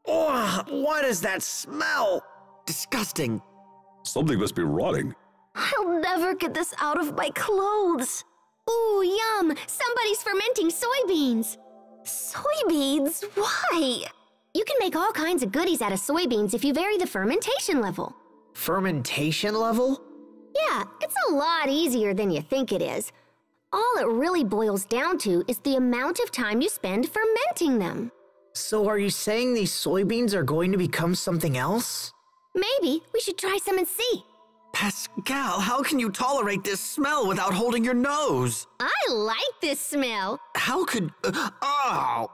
Ugh, what is that smell? Disgusting. Something must be rotting. I'll never get this out of my clothes. Ooh, yum! Somebody's fermenting soybeans. Soybeans? Why? You can make all kinds of goodies out of soybeans if you vary the fermentation level. Fermentation level? Yeah, it's a lot easier than you think it is. All it really boils down to is the amount of time you spend fermenting them. So are you saying these soybeans are going to become something else? Maybe we should try some and see. Pascal, how can you tolerate this smell without holding your nose? I like this smell. How could... oh!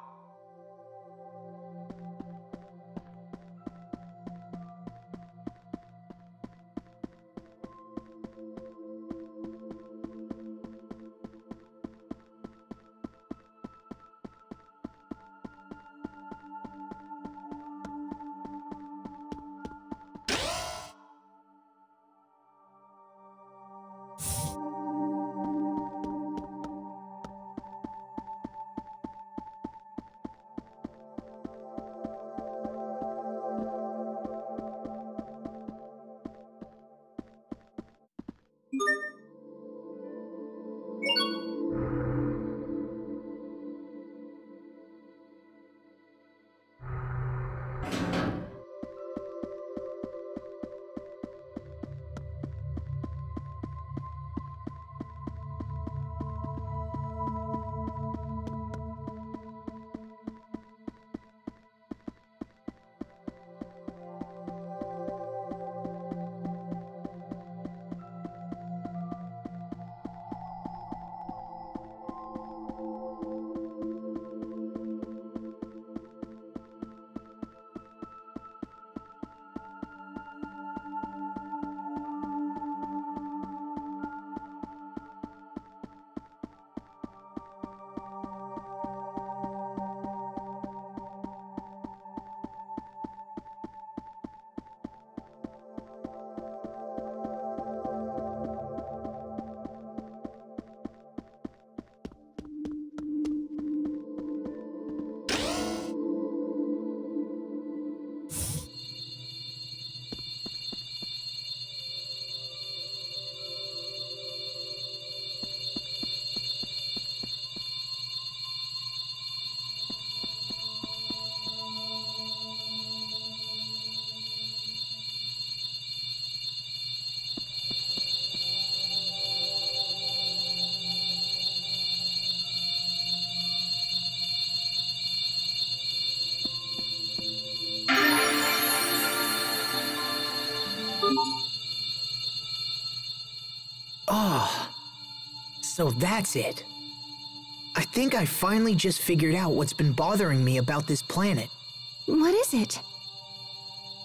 Oh, so that's it. I think I finally just figured out what's been bothering me about this planet. What is it?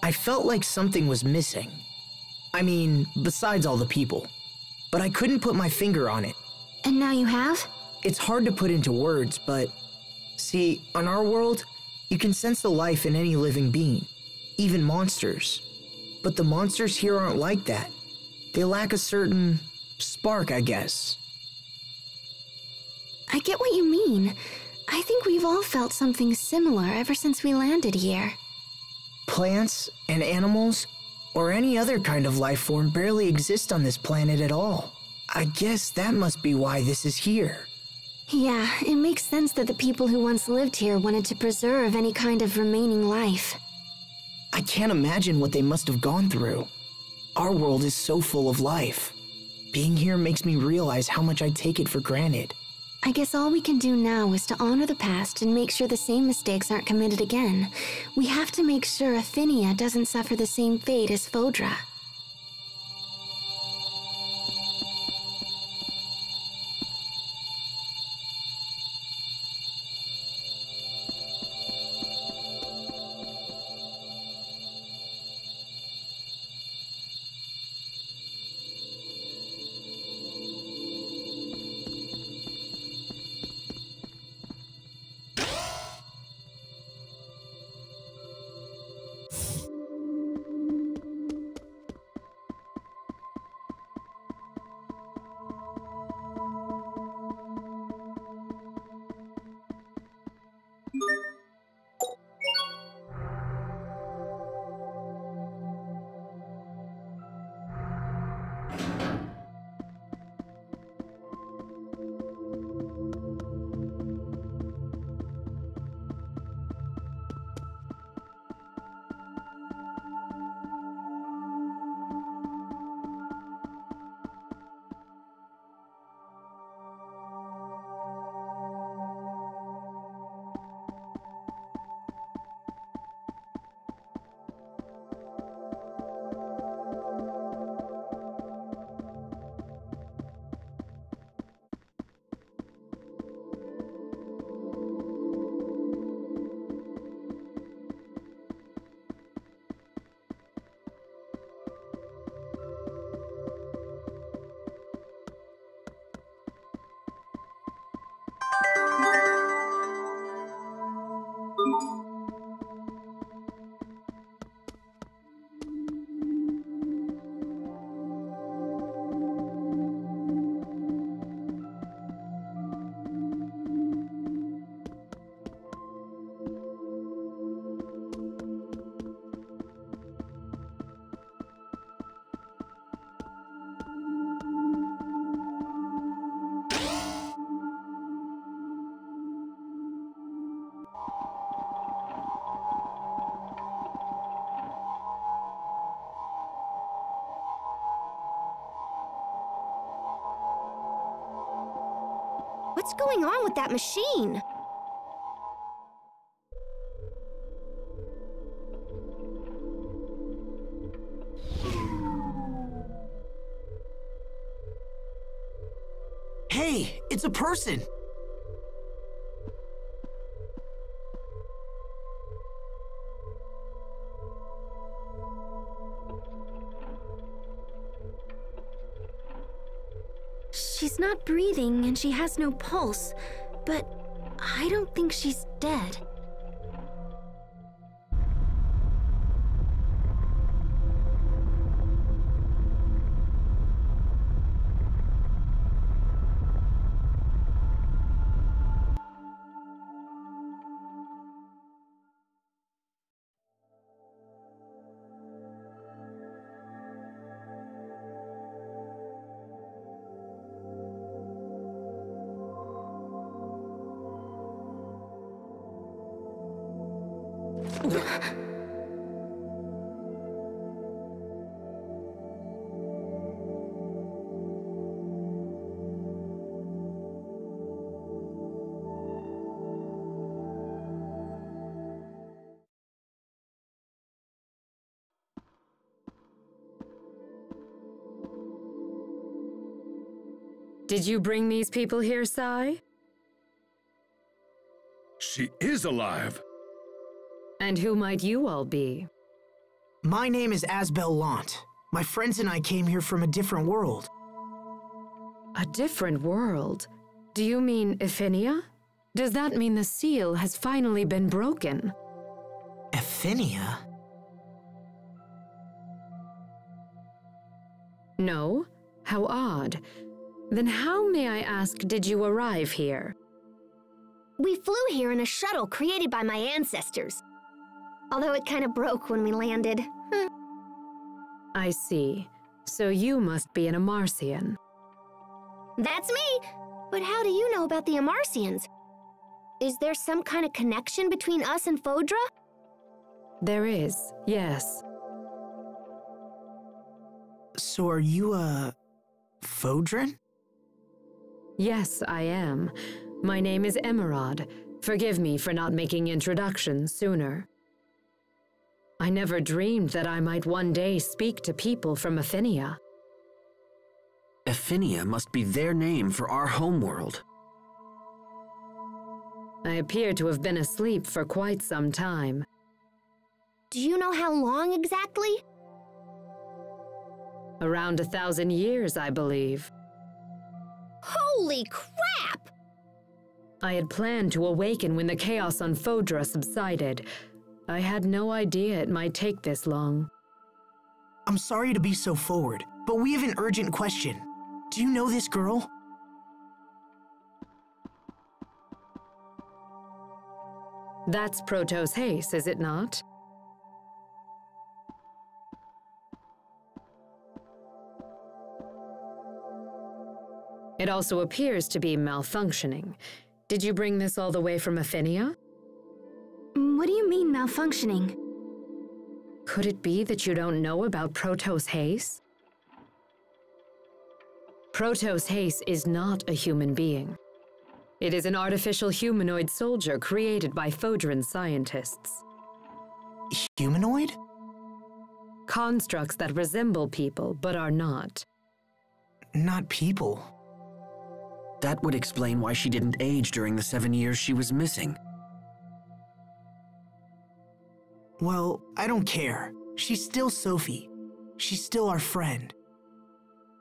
I felt like something was missing. I mean, besides all the people. But I couldn't put my finger on it. And now you have? It's hard to put into words, but... See, on our world, you can sense the life in any living being, even monsters. But the monsters here aren't like that. They lack a certain spark, I guess. I get what you mean. I think we've all felt something similar ever since we landed here. Plants and animals, or any other kind of life form, barely exist on this planet at all. I guess that must be why this is here. Yeah, it makes sense that the people who once lived here wanted to preserve any kind of remaining life. I can't imagine what they must have gone through. Our world is so full of life. Being here makes me realize how much I take it for granted. I guess all we can do now is to honor the past and make sure the same mistakes aren't committed again. We have to make sure Aphinia doesn't suffer the same fate as Fodra. What's going on with that machine? Hey, it's a person! She's not breathing and she has no pulse, but I don't think she's dead. Did you bring these people here, Sai? She is alive. And who might you all be? My name is Asbel Lant. My friends and I came here from a different world. A different world? Do you mean Aphinia? Does that mean the seal has finally been broken? Aphinia? No? How odd. Then how, may I ask, did you arrive here? We flew here in a shuttle created by my ancestors. Although it kind of broke when we landed. I see. So you must be an Amarcian. That's me! But how do you know about the Amarcians? Is there some kind of connection between us and Fodra? There is, yes. So are you Fodran? Yes, I am. My name is Emeraude. Forgive me for not making introductions sooner. I never dreamed that I might one day speak to people from Efinia. Efinia must be their name for our homeworld. I appear to have been asleep for quite some time. Do you know how long exactly? Around 1,000 years, I believe. Holy crap! I had planned to awaken when the chaos on Fodra subsided. I had no idea it might take this long. I'm sorry to be so forward, but we have an urgent question. Do you know this girl? That's Protos Heis, is it not? It also appears to be malfunctioning. Did you bring this all the way from Efinia? What do you mean malfunctioning? Could it be that you don't know about Protos Heis? Protos Heis is not a human being. It is an artificial humanoid soldier created by Fodran scientists. Humanoid? Constructs that resemble people, but are not. Not people. That would explain why she didn't age during the 7 years she was missing. Well, I don't care. She's still Sophie. She's still our friend.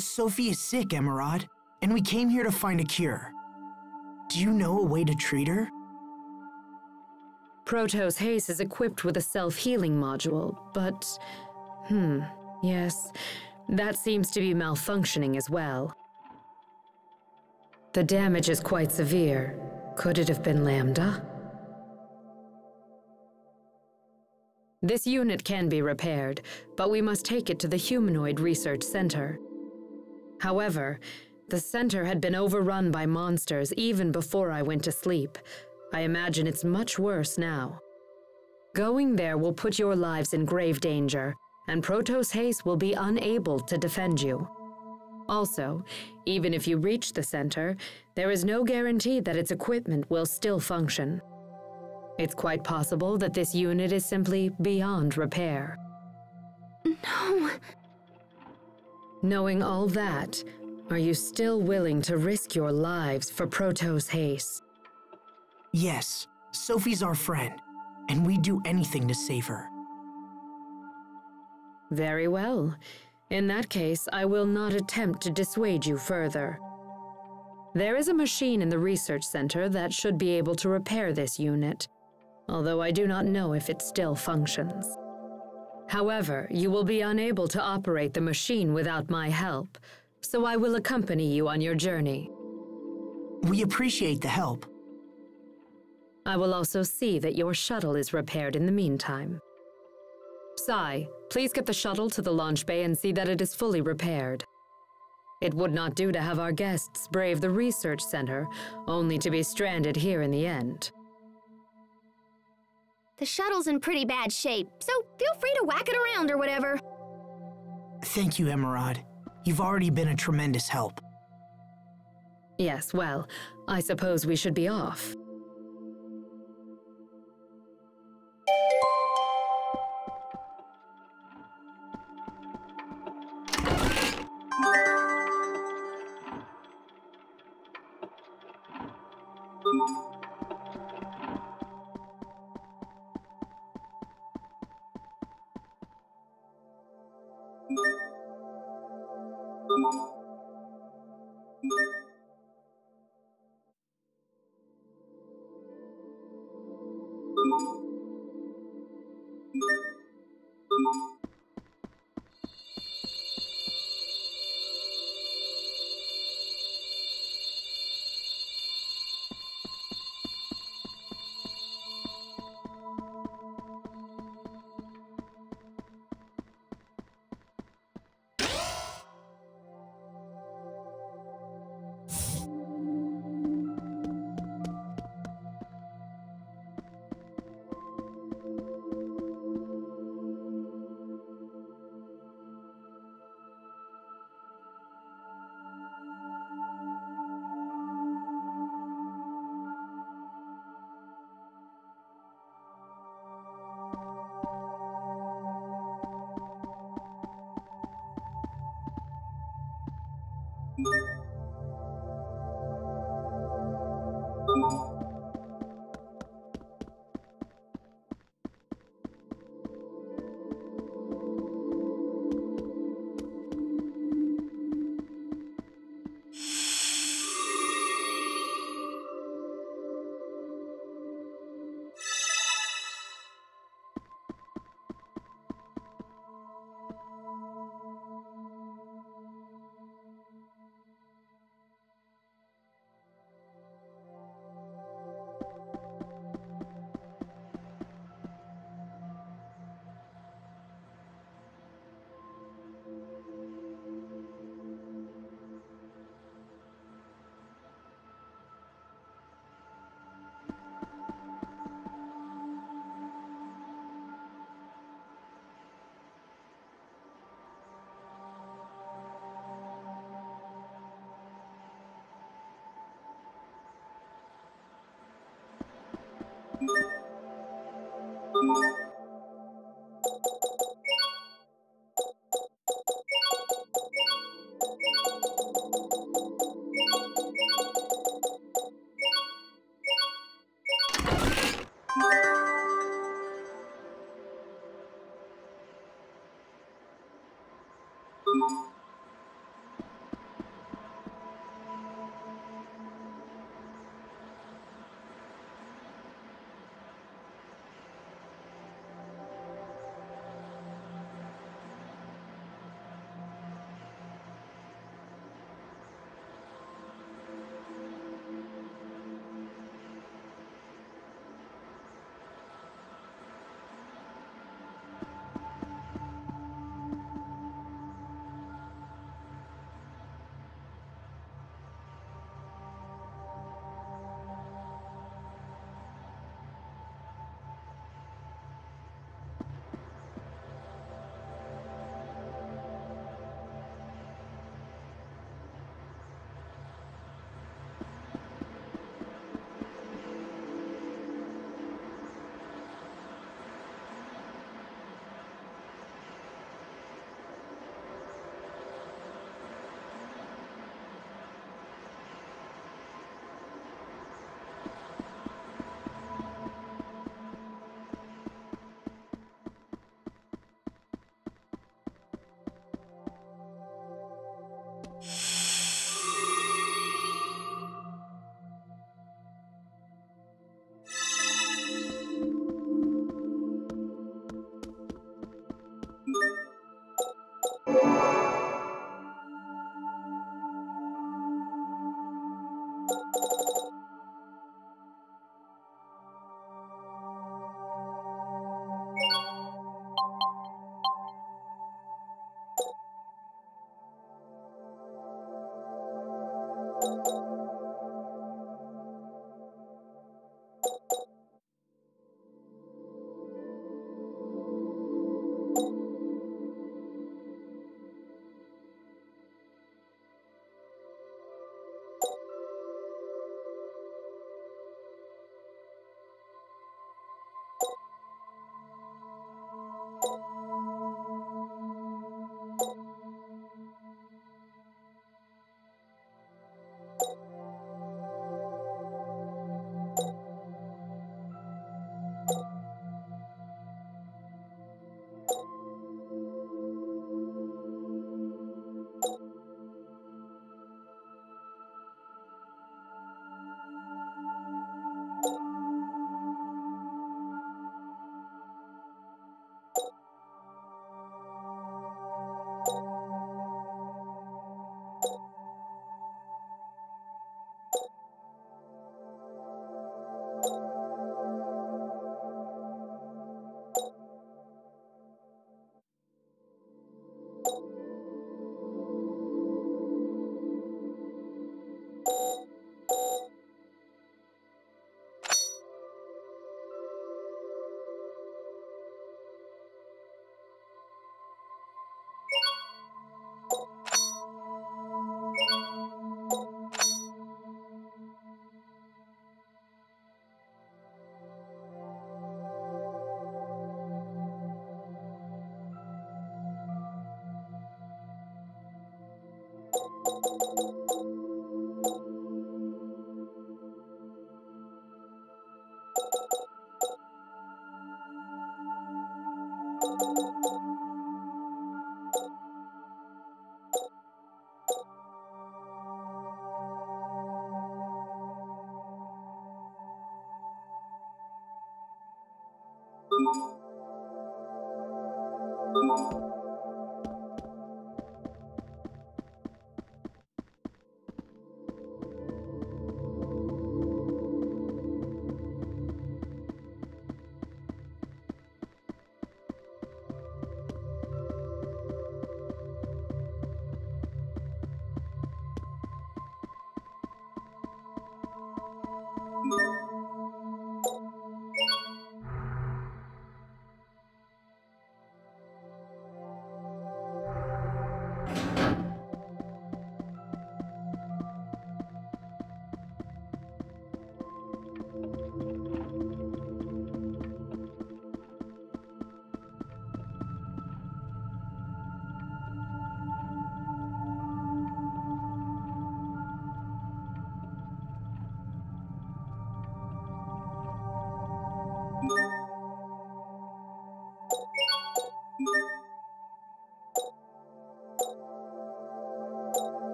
Sophie is sick, Emeraude, and we came here to find a cure. Do you know a way to treat her? Protos Heis is equipped with a self-healing module, but... yes, that seems to be malfunctioning as well. The damage is quite severe. Could it have been Lambda? This unit can be repaired, but we must take it to the Humanoid Research Center. However, the center had been overrun by monsters even before I went to sleep. I imagine it's much worse now. Going there will put your lives in grave danger, and Protos Heis will be unable to defend you. Also, even if you reach the center, there is no guarantee that its equipment will still function. It's quite possible that this unit is simply beyond repair. No. Knowing all that, are you still willing to risk your lives for Protos Heis? Yes, Sophie's our friend, and we'd do anything to save her. Very well. In that case, I will not attempt to dissuade you further. There is a machine in the research center that should be able to repair this unit, although I do not know if it still functions. However, you will be unable to operate the machine without my help, so I will accompany you on your journey. We appreciate the help. I will also see that your shuttle is repaired in the meantime. Sai, please get the shuttle to the launch bay and see that it is fully repaired. It would not do to have our guests brave the research center, only to be stranded here in the end. The shuttle's in pretty bad shape, so feel free to whack it around or whatever. Thank you, Emeraude. You've already been a tremendous help. Yes, well, I suppose we should be off.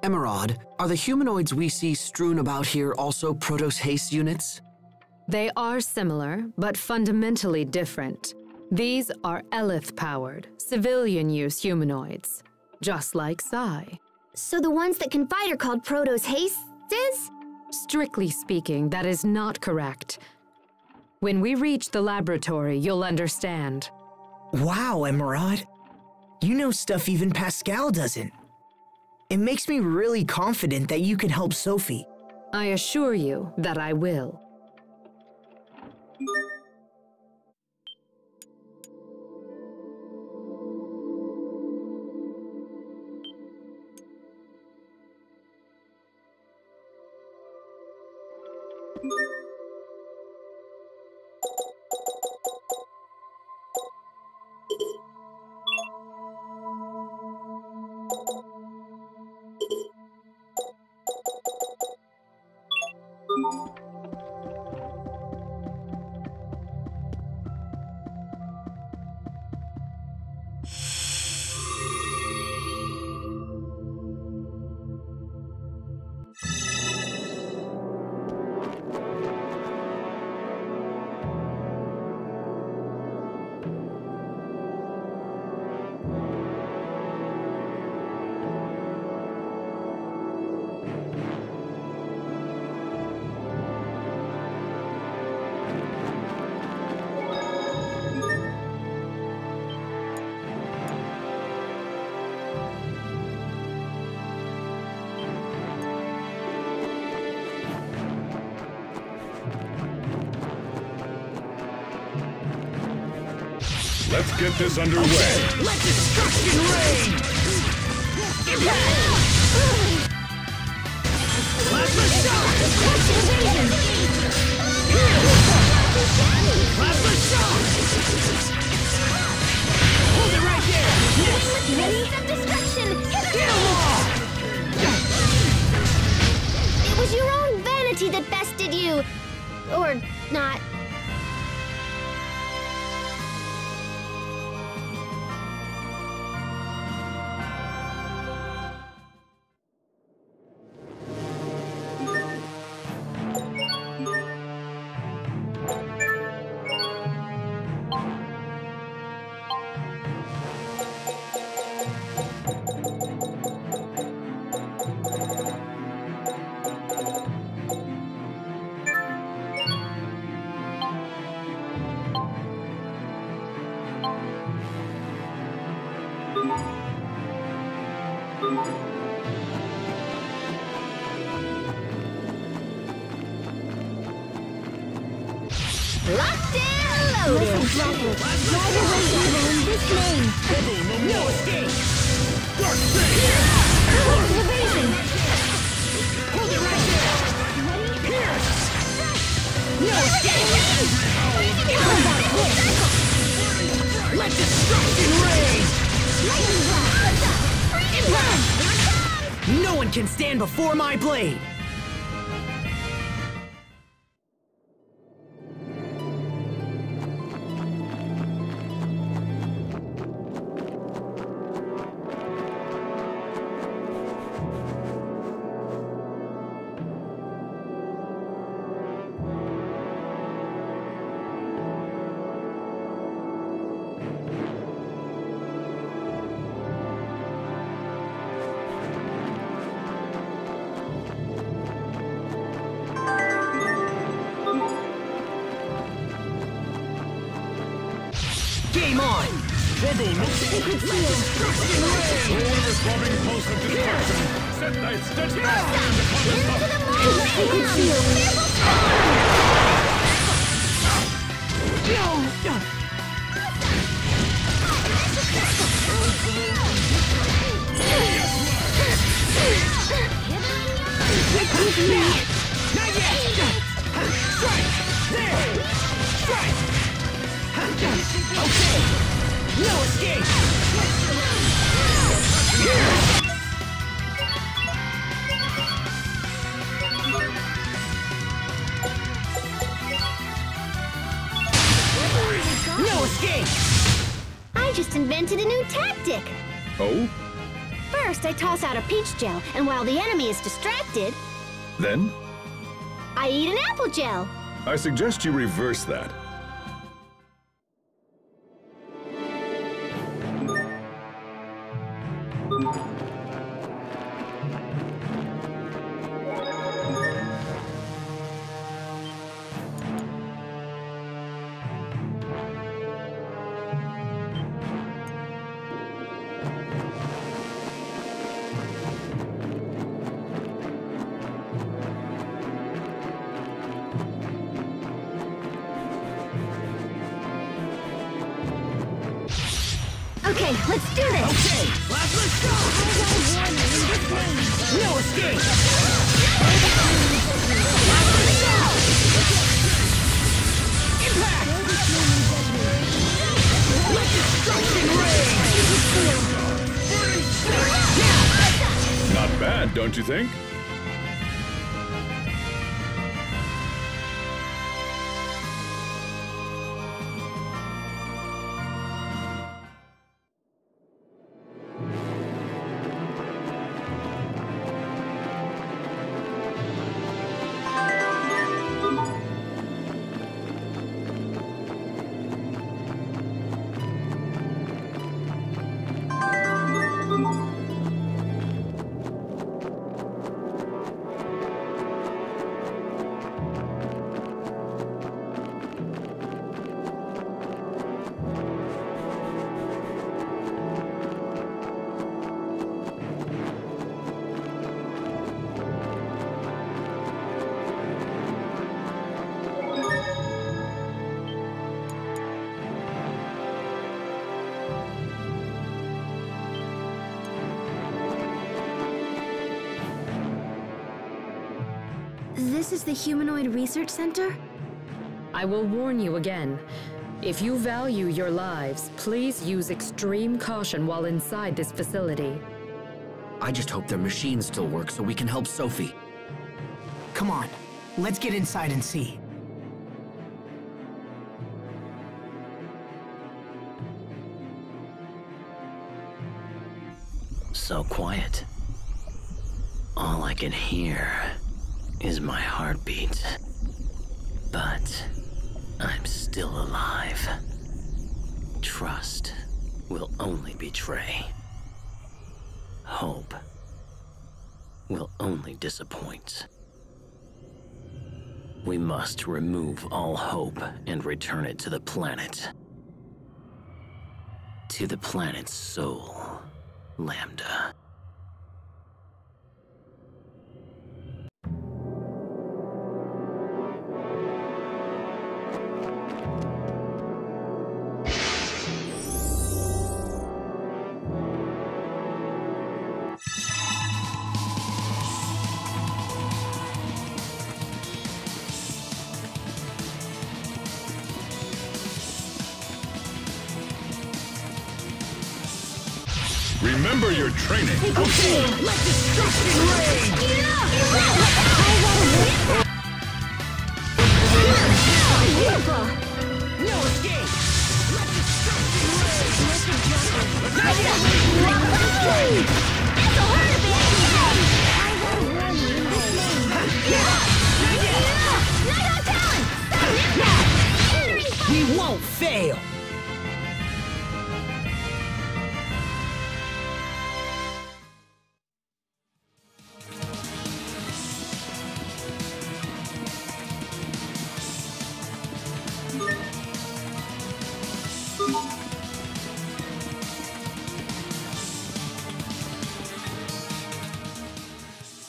Emeraude, are the humanoids we see strewn about here also Protos Heis units? They are similar, but fundamentally different. These are Elith-powered, civilian-use humanoids, just like Psi. So the ones that can fight are called Protos Heis? Strictly speaking, that is not correct. When we reach the laboratory, you'll understand. Wow, Emeraude. You know stuff even Pascal doesn't. It makes me really confident that you can help Sophie. I assure you that I will. Let's get this underway. Let destruction reign! Impact! Plasma shock! Plasma shock! Hold it right there! Yes! Ready some destruction! Get 'em all! It was your own vanity that bested you! Or not. Locked and loaded! Listen, drive away evil in this name! No escape! Dark Fate! Evasion! Hold it right there! Pierce! No escape! Let destruction reign! Impact! No one can stand before my blade! Game on! Sacred seal! Whoever's forming post of destruction, set thy steadfast hand upon the Into top. the moon! Sacred seal! Not yet! Strike! There! Strike! Okay! No escape! No escape! I just invented a new tactic! Oh? First, I toss out a peach gel, and while the enemy is distracted, Then? I eat an apple gel! I suggest you reverse that. Okay, let's do this! Okay! Plasma shock! No escape! Plasma shock! Impact! Let destruction reign! Not bad, don't you think? This is the Humanoid Research Center? I will warn you again. If you value your lives, please use extreme caution while inside this facility. I just hope their machines still work so we can help Sophie. Come on, let's get inside and see. So quiet. All I can hear is my heartbeat. But I'm still alive. Trust will only betray. Hope will only disappoint. We must remove all hope and return it to the planet. To the planet's soul, Lambda. Remember your training. Okay, let destruction reign! No escape! Let destruction reign! This'll hurt a bit! Night on talent! We won't fail!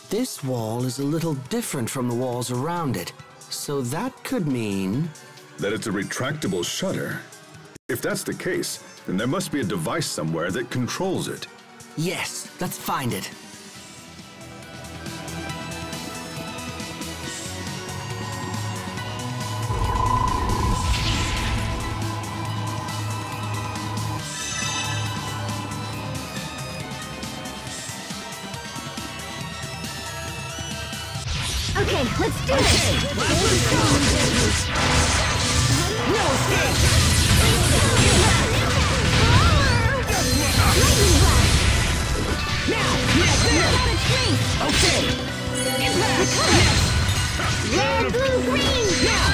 This wall is a little different from the walls around it, so that could mean... That it's a retractable shutter. If that's the case, then there must be a device somewhere that controls it. Yes, let's find it. Okay, let's do this! No escape! Now! Okay! Impact! Red, blue, green! Now!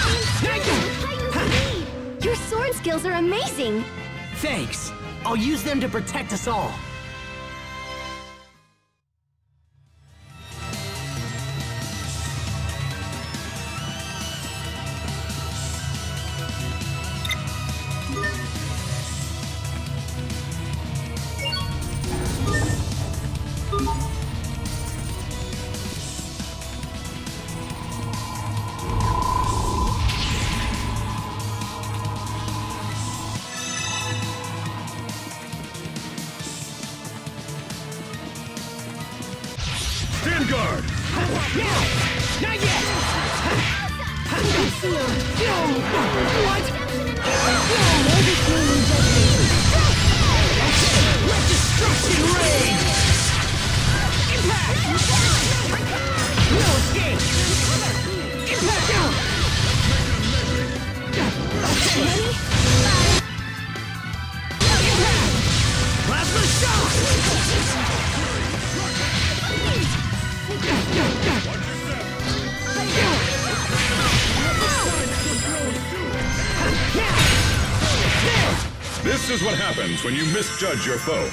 Your sword skills are amazing! Thanks. I'll use them to protect us all. Stand guard! Now! Not yet! What? Let destruction reign! Impact! No escape! Impact! Impact! Plasma shock! This is what happens when you misjudge your foe.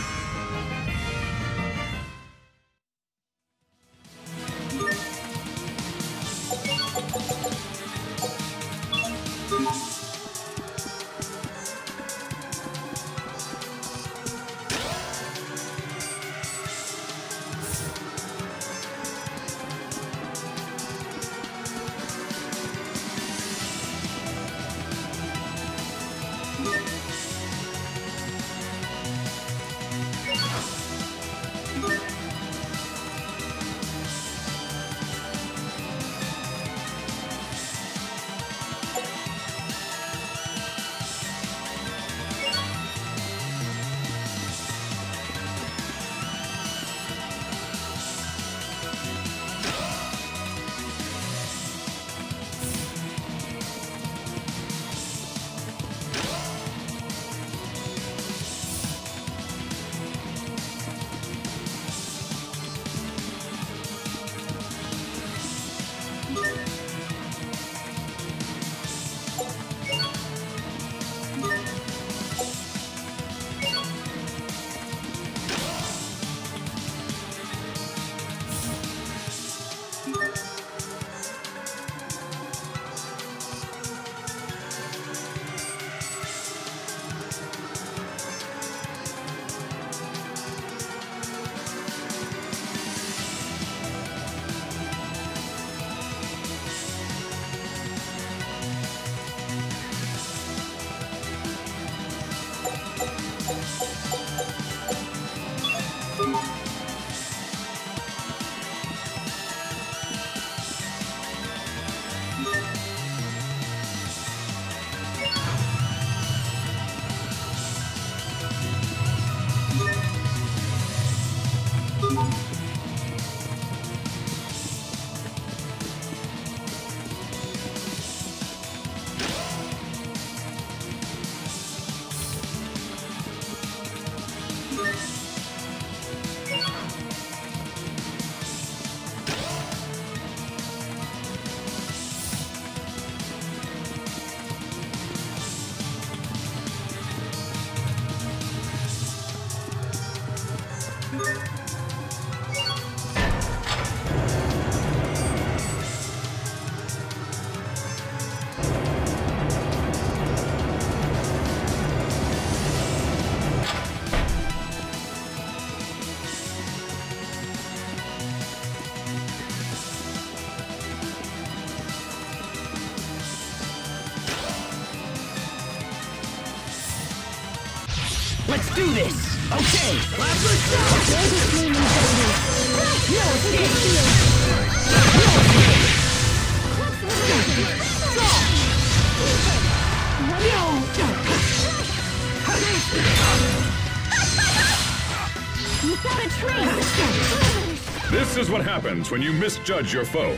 Let's do this! Okay! Bathus Citadel! No escape! Without a trace! This is what happens when you misjudge your foe.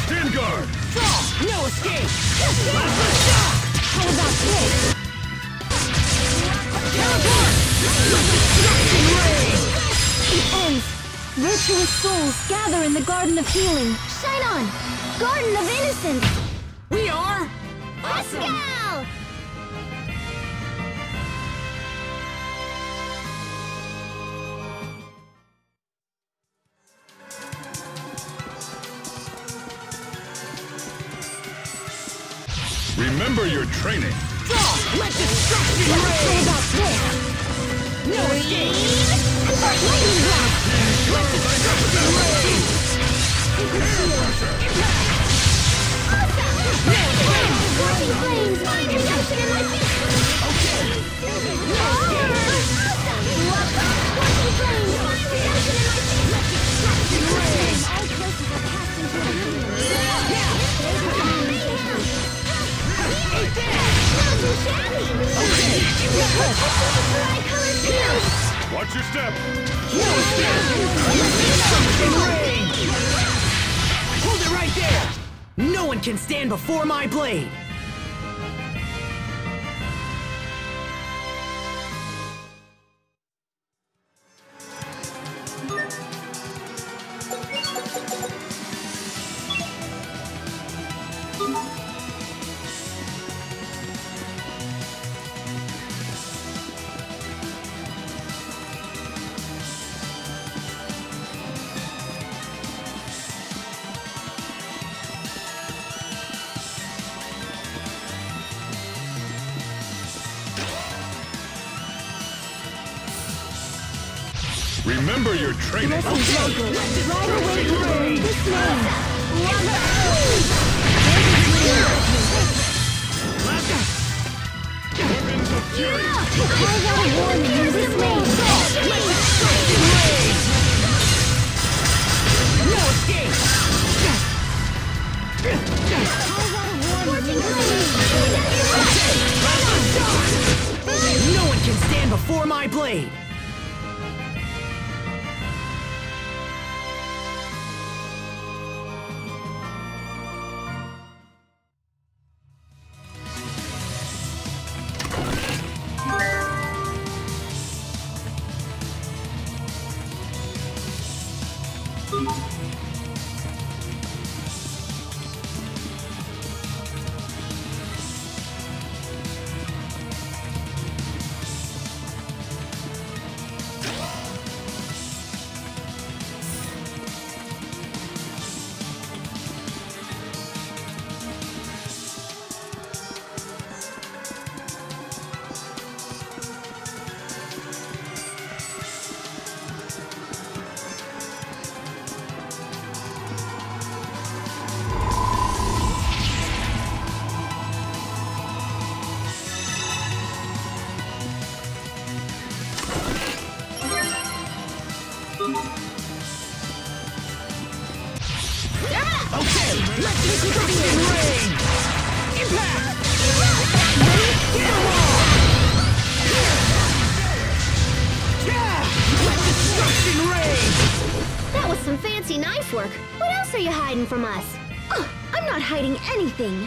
Stand guard! Draw! No escape! Bathus shot! How about this? Teleport! Destruction ray! It ends. Virtuous souls gather in the Garden of Healing. Shine on! Garden of Innocence! We are... Pascal! Remember your training. Let destruction rain! No escape! Lightning block! Let destruction rain! Scorching flames! Find redemption in my feet! Okay! No escape! Scorching flames! Find redemption in my feet! Let destruction rain! All places are passed into oblivion. Eat that! Not too shabby! Okay! Bright-colored pills! Watch your step. No escape! Let destruction rain! Hold it right there! No one can stand before my blade! Remember your training. Right away, this man! Weapons of fury. Call out a warning! This man! Let destruction rain! No escape! Call out a warning! No one can stand before my blade! Okay, let destruction rain! Impact! Let destruction rain! That was some fancy knife work. What else are you hiding from us? Oh, I'm not hiding anything.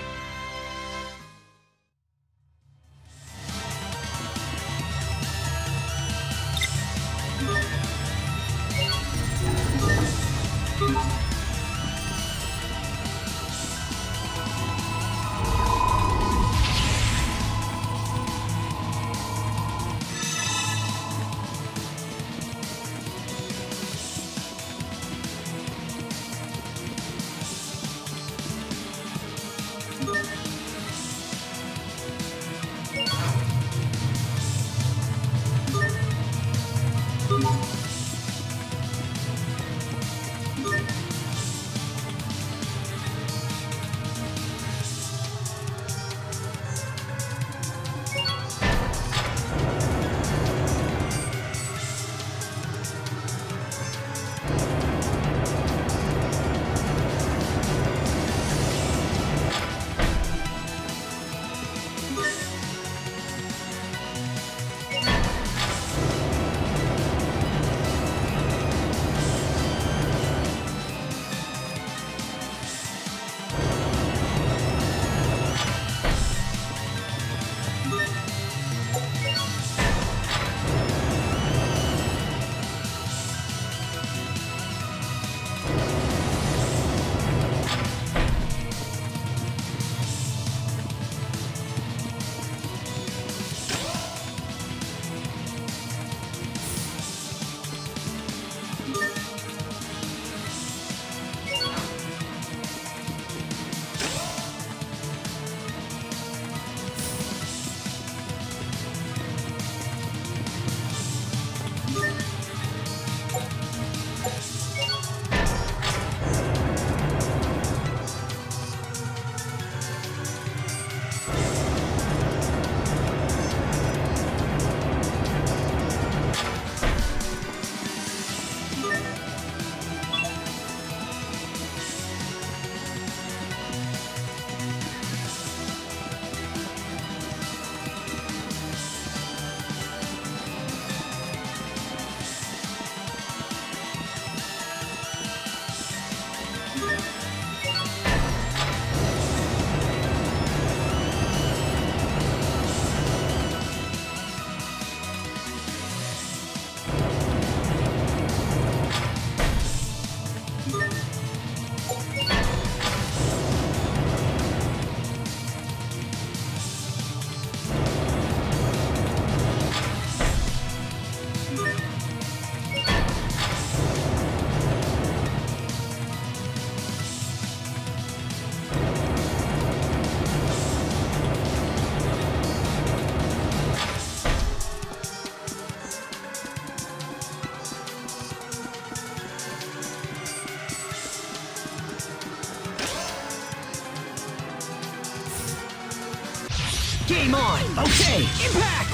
Game on! Okay! Impact!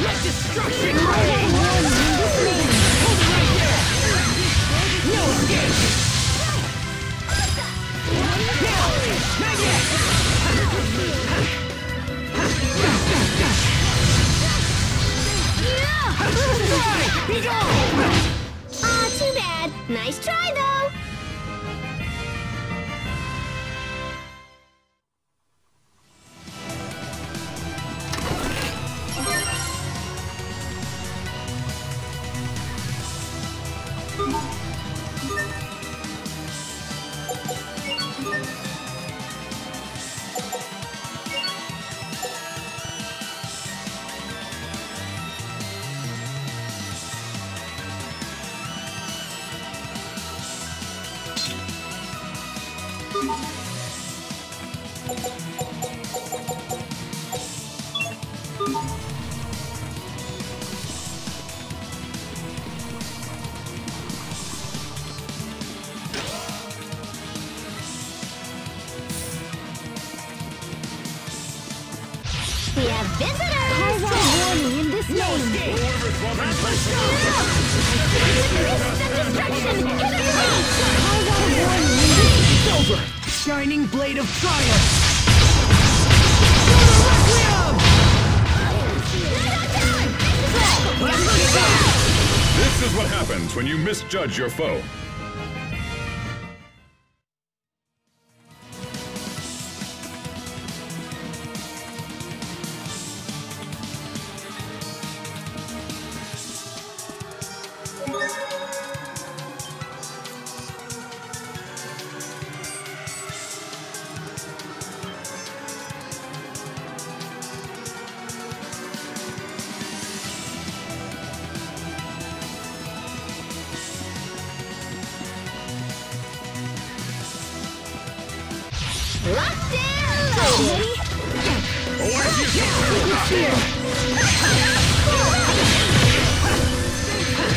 Let destruction reign! Hold it right there! No escape! Now! Not yet! Be gone! Aw, too bad. Nice try, though. We have visitors! Call out warning in this name! It's over! Shining blade of triumph! This is what happens when you misjudge your foe. Locked in! Ready?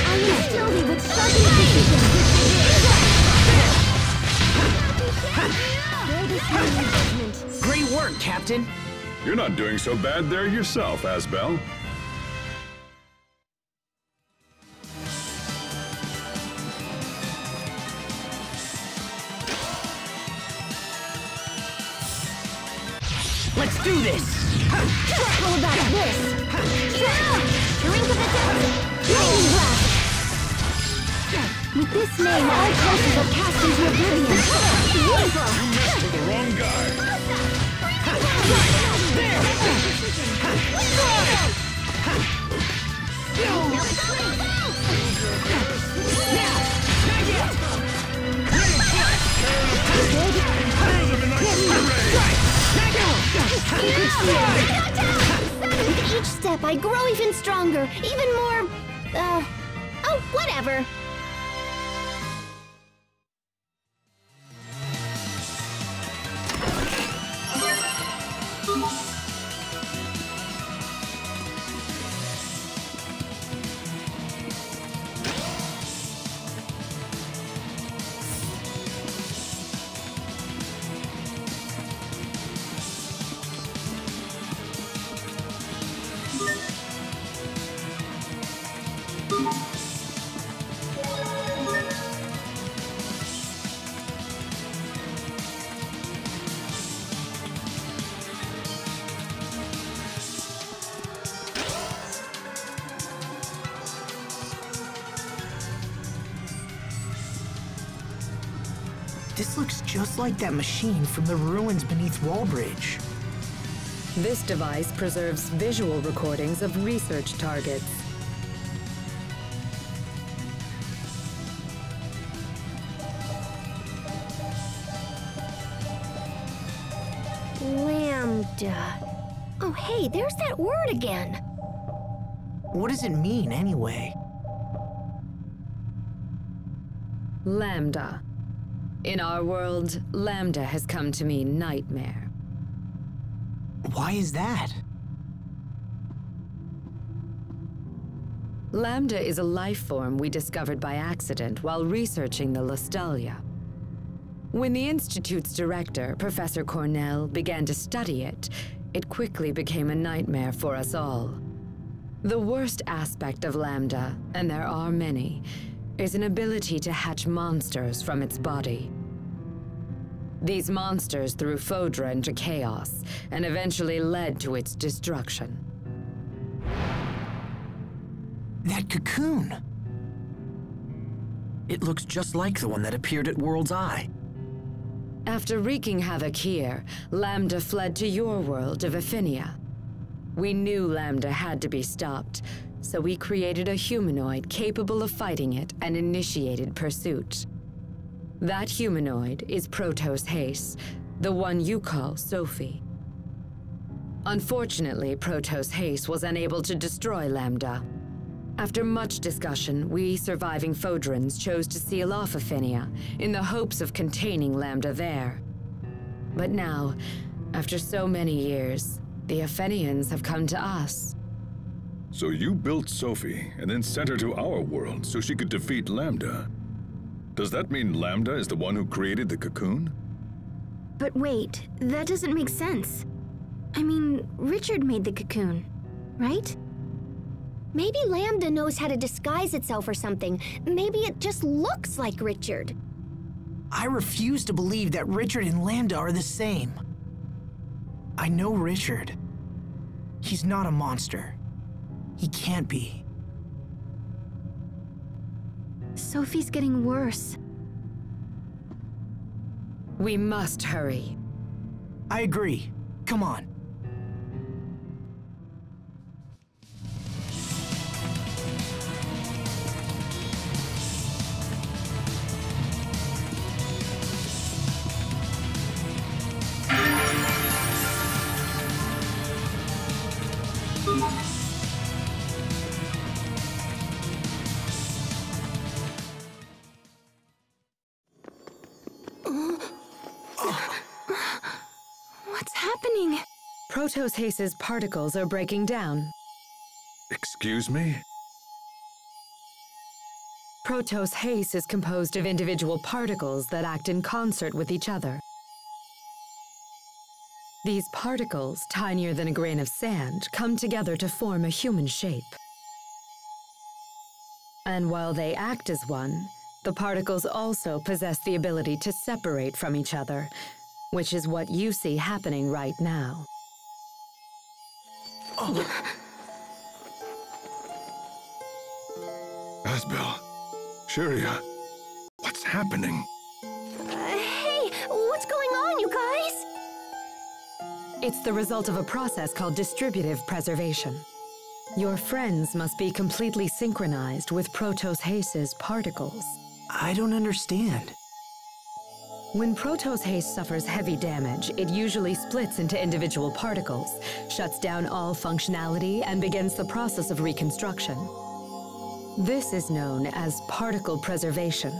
I will still be with sharpened precision. Great work, Captain! You're not doing so bad there yourself, Asbel. Let's do this! How about this? Drink of the devil! Lightning blast! With this name, all curses are cast into oblivion. Beautiful! You messed with the wrong guy. With each step, I grow even stronger, even more, oh, whatever. This looks just like that machine from the ruins beneath Wallbridge. This device preserves visual recordings of research targets. Lambda. Oh, hey, there's that word again. What does it mean, anyway? Lambda. In our world, Lambda has come to mean nightmare. Why is that? Lambda is a life form we discovered by accident while researching the Lostalia. When the Institute's director, Professor Cornell, began to study it, it quickly became a nightmare for us all. The worst aspect of Lambda, and there are many, is an ability to hatch monsters from its body. These monsters threw Fodra into chaos, and eventually led to its destruction. That cocoon! It looks just like the one that appeared at World's Eye. After wreaking havoc here, Lambda fled to your world of Aphinia. We knew Lambda had to be stopped, so we created a humanoid capable of fighting it and initiated pursuit. That humanoid is Protos Heis, the one you call Sophie. Unfortunately, Protos Heis was unable to destroy Lambda. After much discussion, we surviving Fodrans chose to seal off Aphinia in the hopes of containing Lambda there. But now, after so many years, the Aphenians have come to us. So you built Sophie and then sent her to our world so she could defeat Lambda. Does that mean Lambda is the one who created the cocoon? But wait, that doesn't make sense. I mean, Richard made the cocoon, right? Maybe Lambda knows how to disguise itself or something. Maybe it just looks like Richard. I refuse to believe that Richard and Lambda are the same. I know Richard. He's not a monster. He can't be. Sophie's getting worse. We must hurry. I agree. Come on. What's happening? Protos Heis's particles are breaking down. Excuse me? Protos Heis is composed of individual particles that act in concert with each other. These particles, tinier than a grain of sand, come together to form a human shape. And while they act as one, the particles also possess the ability to separate from each other, which is what you see happening right now. Asbel, Sharia, what's happening? Hey, what's going on, you guys? It's the result of a process called distributive preservation. Your friends must be completely synchronized with Protos Heis's particles. I don't understand. When Protos Heis suffers heavy damage, it usually splits into individual particles, shuts down all functionality, and begins the process of reconstruction. This is known as particle preservation.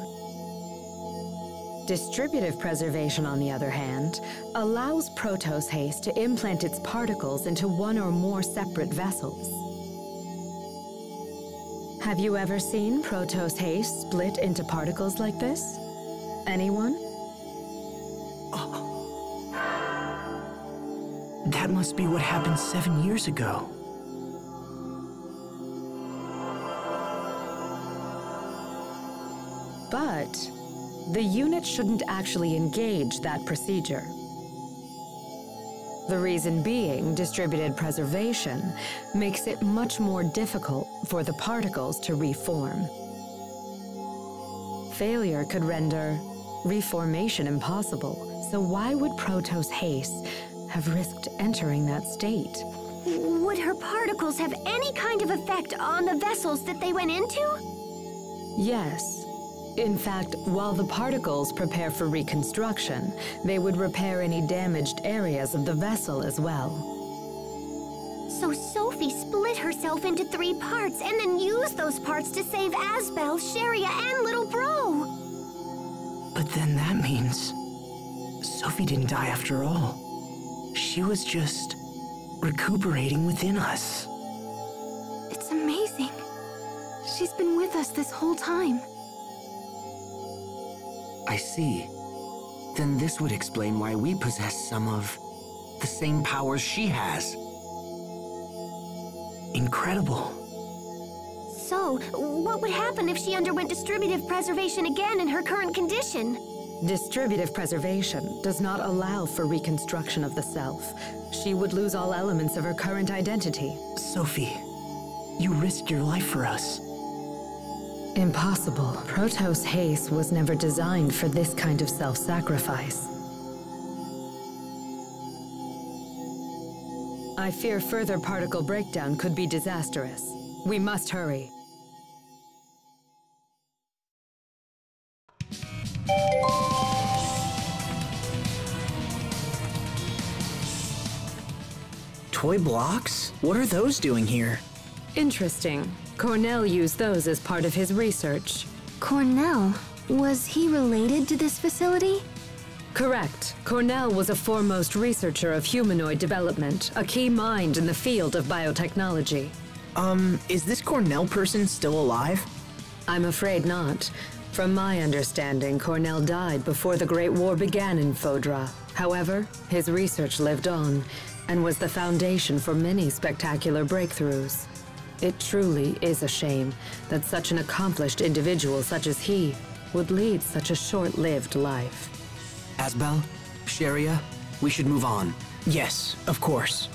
Distributive preservation, on the other hand, allows Protos Heis to implant its particles into one or more separate vessels. Have you ever seen Protos Heis split into particles like this? Anyone? That must be what happened 7 years ago. But the unit shouldn't actually engage that procedure. The reason being, distributed preservation makes it much more difficult for the particles to reform. Failure could render reformation impossible, so why would Protos Heis have risked entering that state? Would her particles have any kind of effect on the vessels that they went into? Yes. In fact, while the particles prepare for reconstruction, they would repair any damaged areas of the vessel as well. So Sophie split herself into 3 parts and then used those parts to save Asbel, Sharia, and Little Bro. But then that means Sophie didn't die after all. She was just recuperating within us. It's amazing. She's been with us this whole time. I see. Then this would explain why we possess some of the same powers she has. Incredible. So, what would happen if she underwent distributive preservation again in her current condition? Distributive preservation does not allow for reconstruction of the self. She would lose all elements of her current identity. Sophie, you risked your life for us. Impossible. Protos Heis was never designed for this kind of self-sacrifice. I fear further particle breakdown could be disastrous. We must hurry. Toy blocks? What are those doing here? Interesting. Cornell used those as part of his research. Cornell? Was he related to this facility? Correct. Cornell was a foremost researcher of humanoid development, a key mind in the field of biotechnology. Is this Cornell person still alive? I'm afraid not. From my understanding, Cornell died before the Great War began in Fodra. However, his research lived on, and was the foundation for many spectacular breakthroughs. It truly is a shame that such an accomplished individual such as he would lead such a short-lived life. Asbel, Sharia, we should move on. Yes, of course.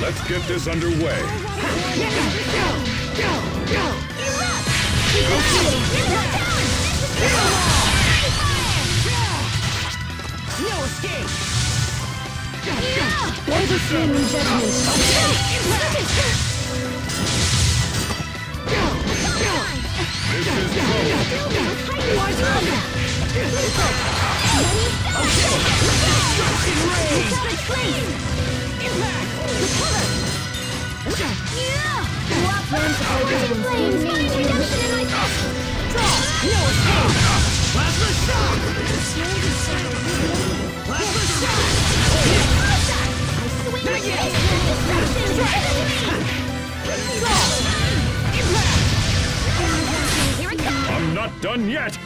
Let's get this underway. No escape! What is a in judgment? I'm not done yet!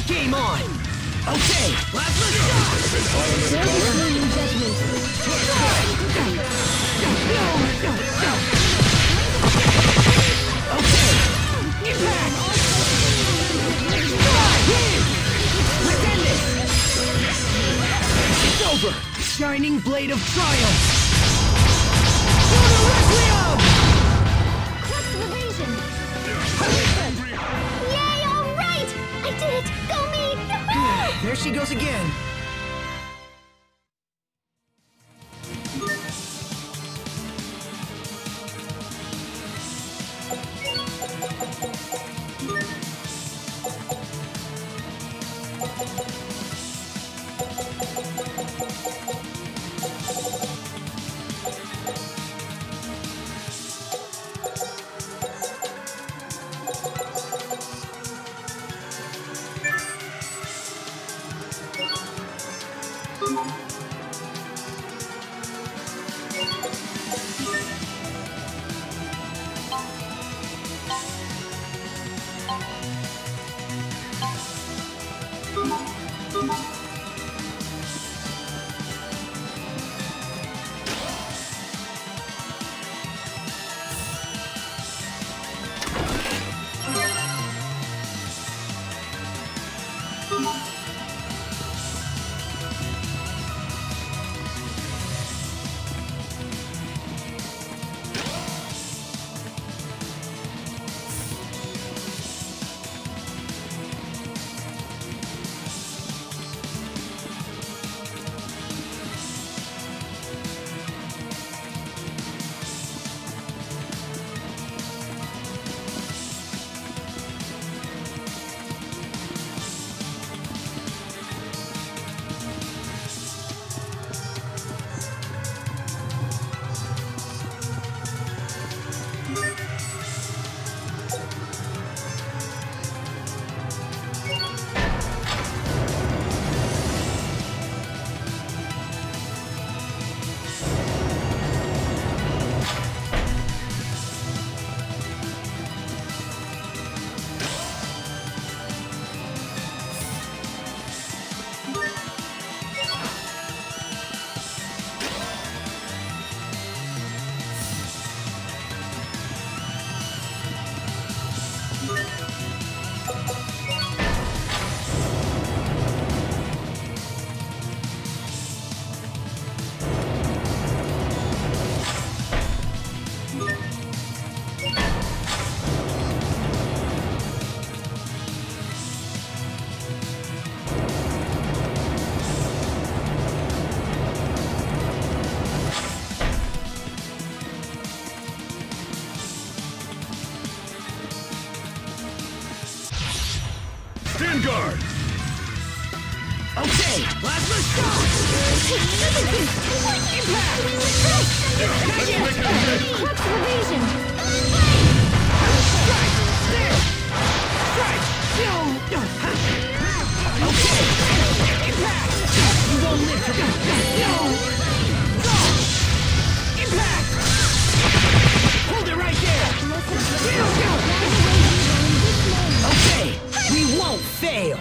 Game on! Okay, last shot! Okay, impact! Let's end this! It's over! Shining blade of triumph! Requiem! Crux of evasion! Yay, all right! I did it! Go me! There she goes again. Stand guard! Okay, plasma shock! Impact! Let's make it a hit! Crux evasion! Strike! There! Strike! Okay! Impact! You won't live to Impact! Hold it right there! Okay! We won't fail!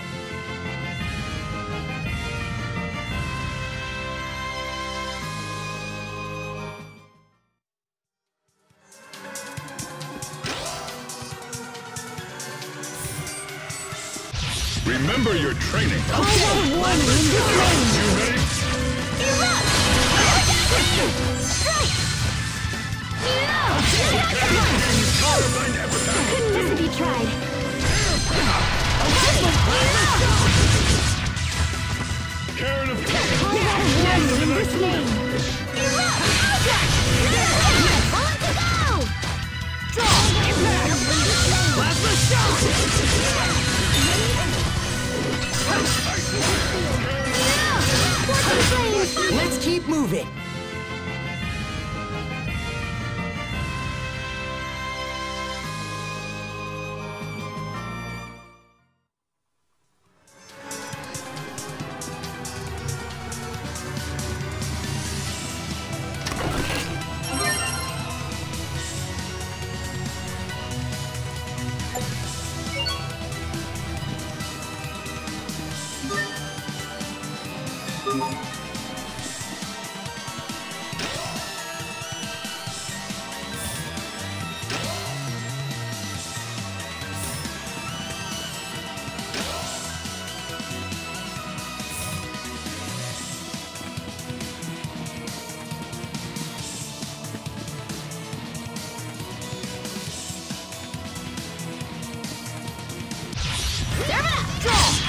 Remember your training! One in the lane! You ready? Couldn't miss if you tried. Karen of In this lane. On to go! Plasma shock! Let's keep moving.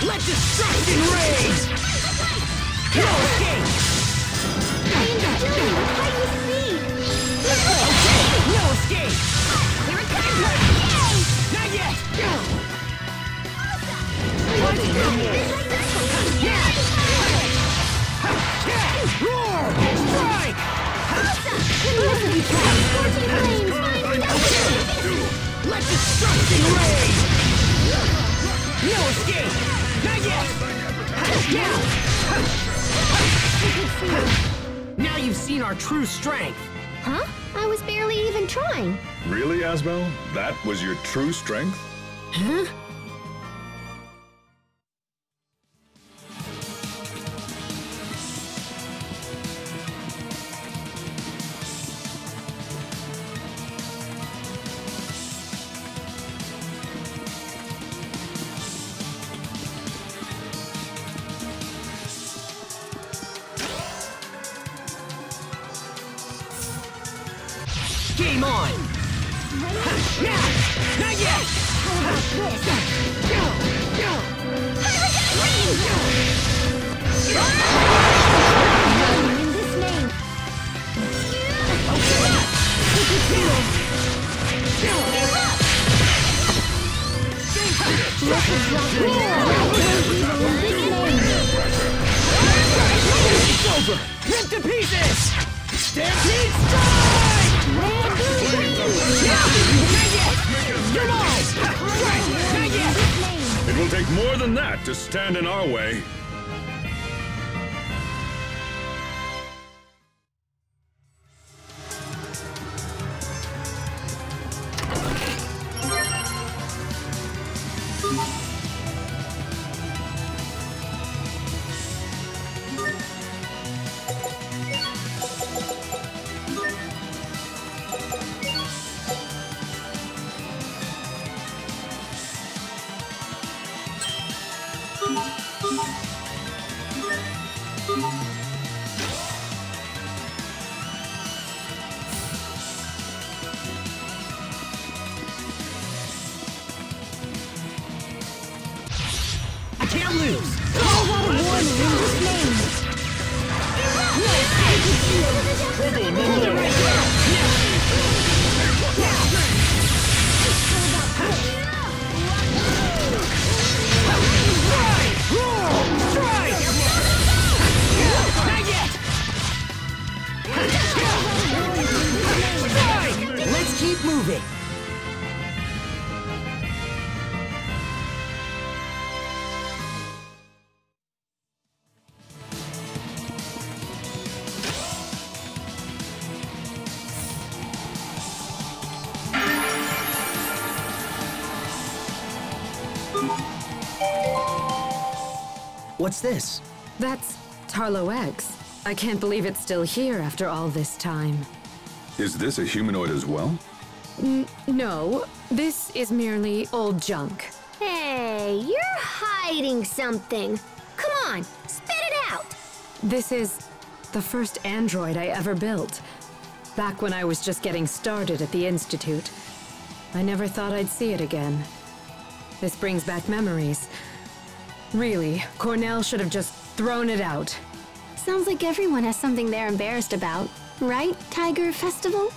Let destruction rage! No escape! I am doing with heightened speed. No escape! Here it comes! Not yet! Roar! Strike! Couldn't miss if you tried. Scorching flames! Let destruction rage! No escape! Not yet! Now you've seen our true strength. Huh? I was barely even trying. Really, Asbel? That was your true strength? Huh? Game on! Now! Not yet! How about this? Go! Go! In this name. It's over! Rip to pieces! Stampede strike! Come on! Not yet! It will take more than that to stand in our way. I can't lose! Let's keep moving. What's this? That's Tarlo X. I can't believe it's still here after all this time. Is this a humanoid as well? No, this is merely old junk. Hey, you're hiding something. Come on, spit it out. This is the first android I ever built. Back when I was just getting started at the Institute. I never thought I'd see it again. This brings back memories. Really, Cornell should have just thrown it out. Sounds like everyone has something they're embarrassed about. Right, Tiger Festival?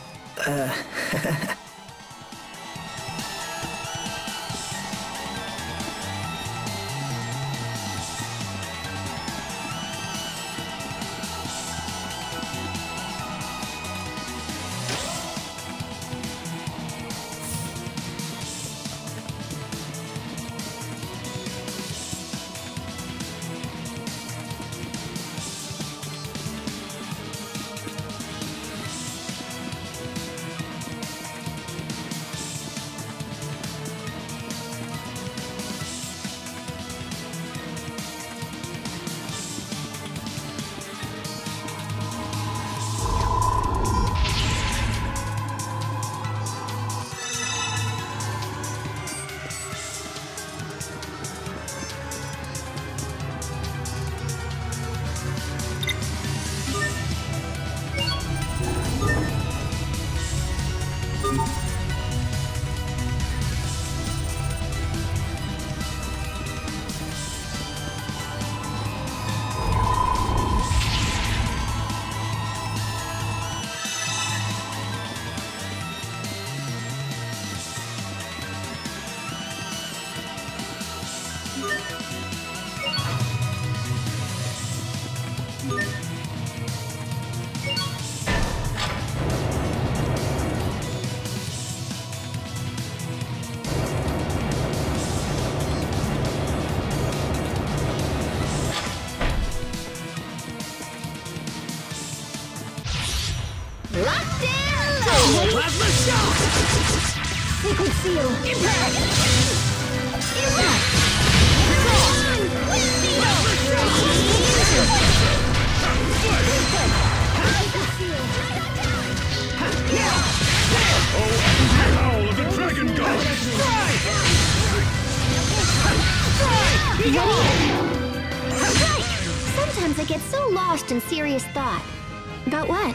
Liquid seal! Impact! Impact! Howl of the Dragon God! Sometimes I get so lost in serious thought. About what?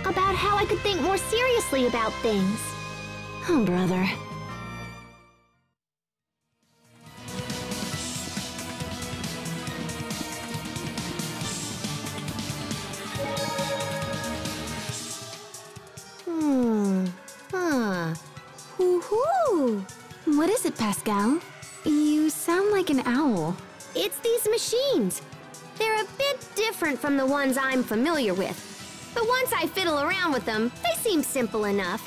About how I could think more seriously about things. Oh, brother. Woohoo! What is it, Pascal? You sound like an owl. It's these machines. They're a bit different from the ones I'm familiar with. But once I fiddle around with them, they seem simple enough.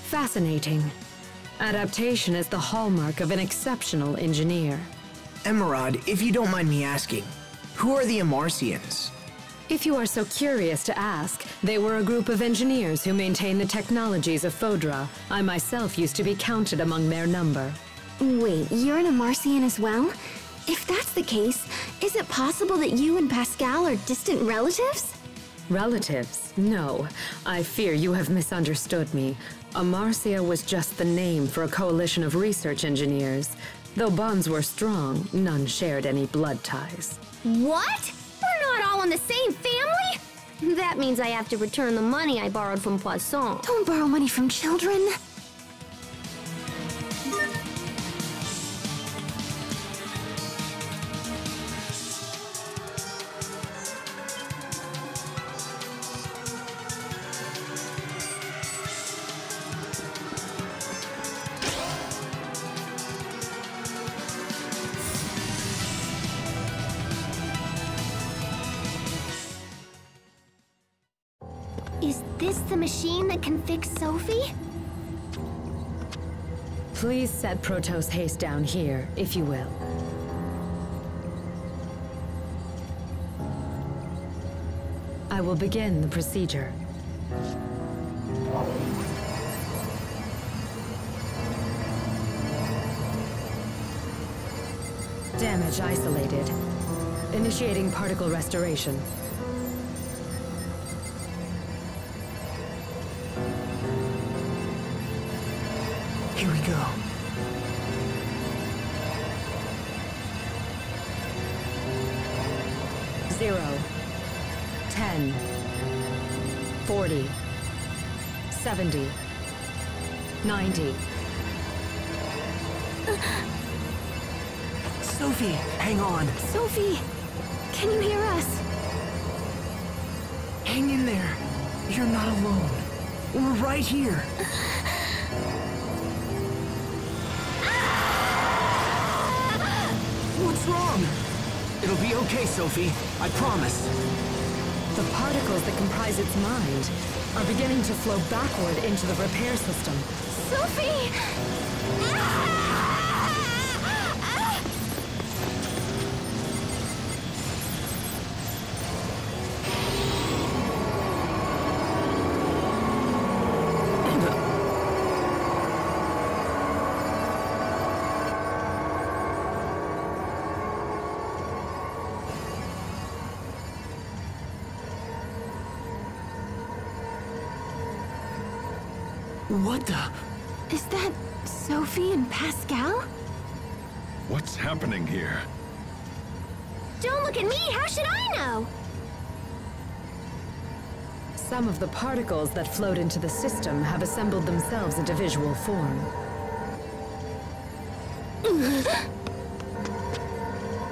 Fascinating. Adaptation is the hallmark of an exceptional engineer. Emeraude, if you don't mind me asking, who are the Amarcians? If you are so curious to ask, they were a group of engineers who maintain the technologies of Fodra. I myself used to be counted among their number. Wait, you're an Amarcian as well? If that's the case, is it possible that you and Pascal are distant relatives? Relatives? No. I fear you have misunderstood me. Amarcia was just the name for a coalition of research engineers. Though bonds were strong, none shared any blood ties. What? We're not all in the same family? That means I have to return the money I borrowed from Poisson. Don't borrow money from children. Is this the machine that can fix Sophie? Please set Protos Heis down here, if you will. I will begin the procedure. Damage isolated. Initiating particle restoration. Here we go. Zero. 10. 40. 70. 90. Sophie, hang on. Sophie, can you hear us? Hang in there. You're not alone. We're right here. What's wrong? It'll be okay, Sophie. I promise. The particles that comprise its mind are beginning to flow backward into the repair system. Sophie! What the? Is that Sophie and Pascal? What's happening here? Don't look at me! How should I know? Some of the particles that flowed into the system have assembled themselves into visual form.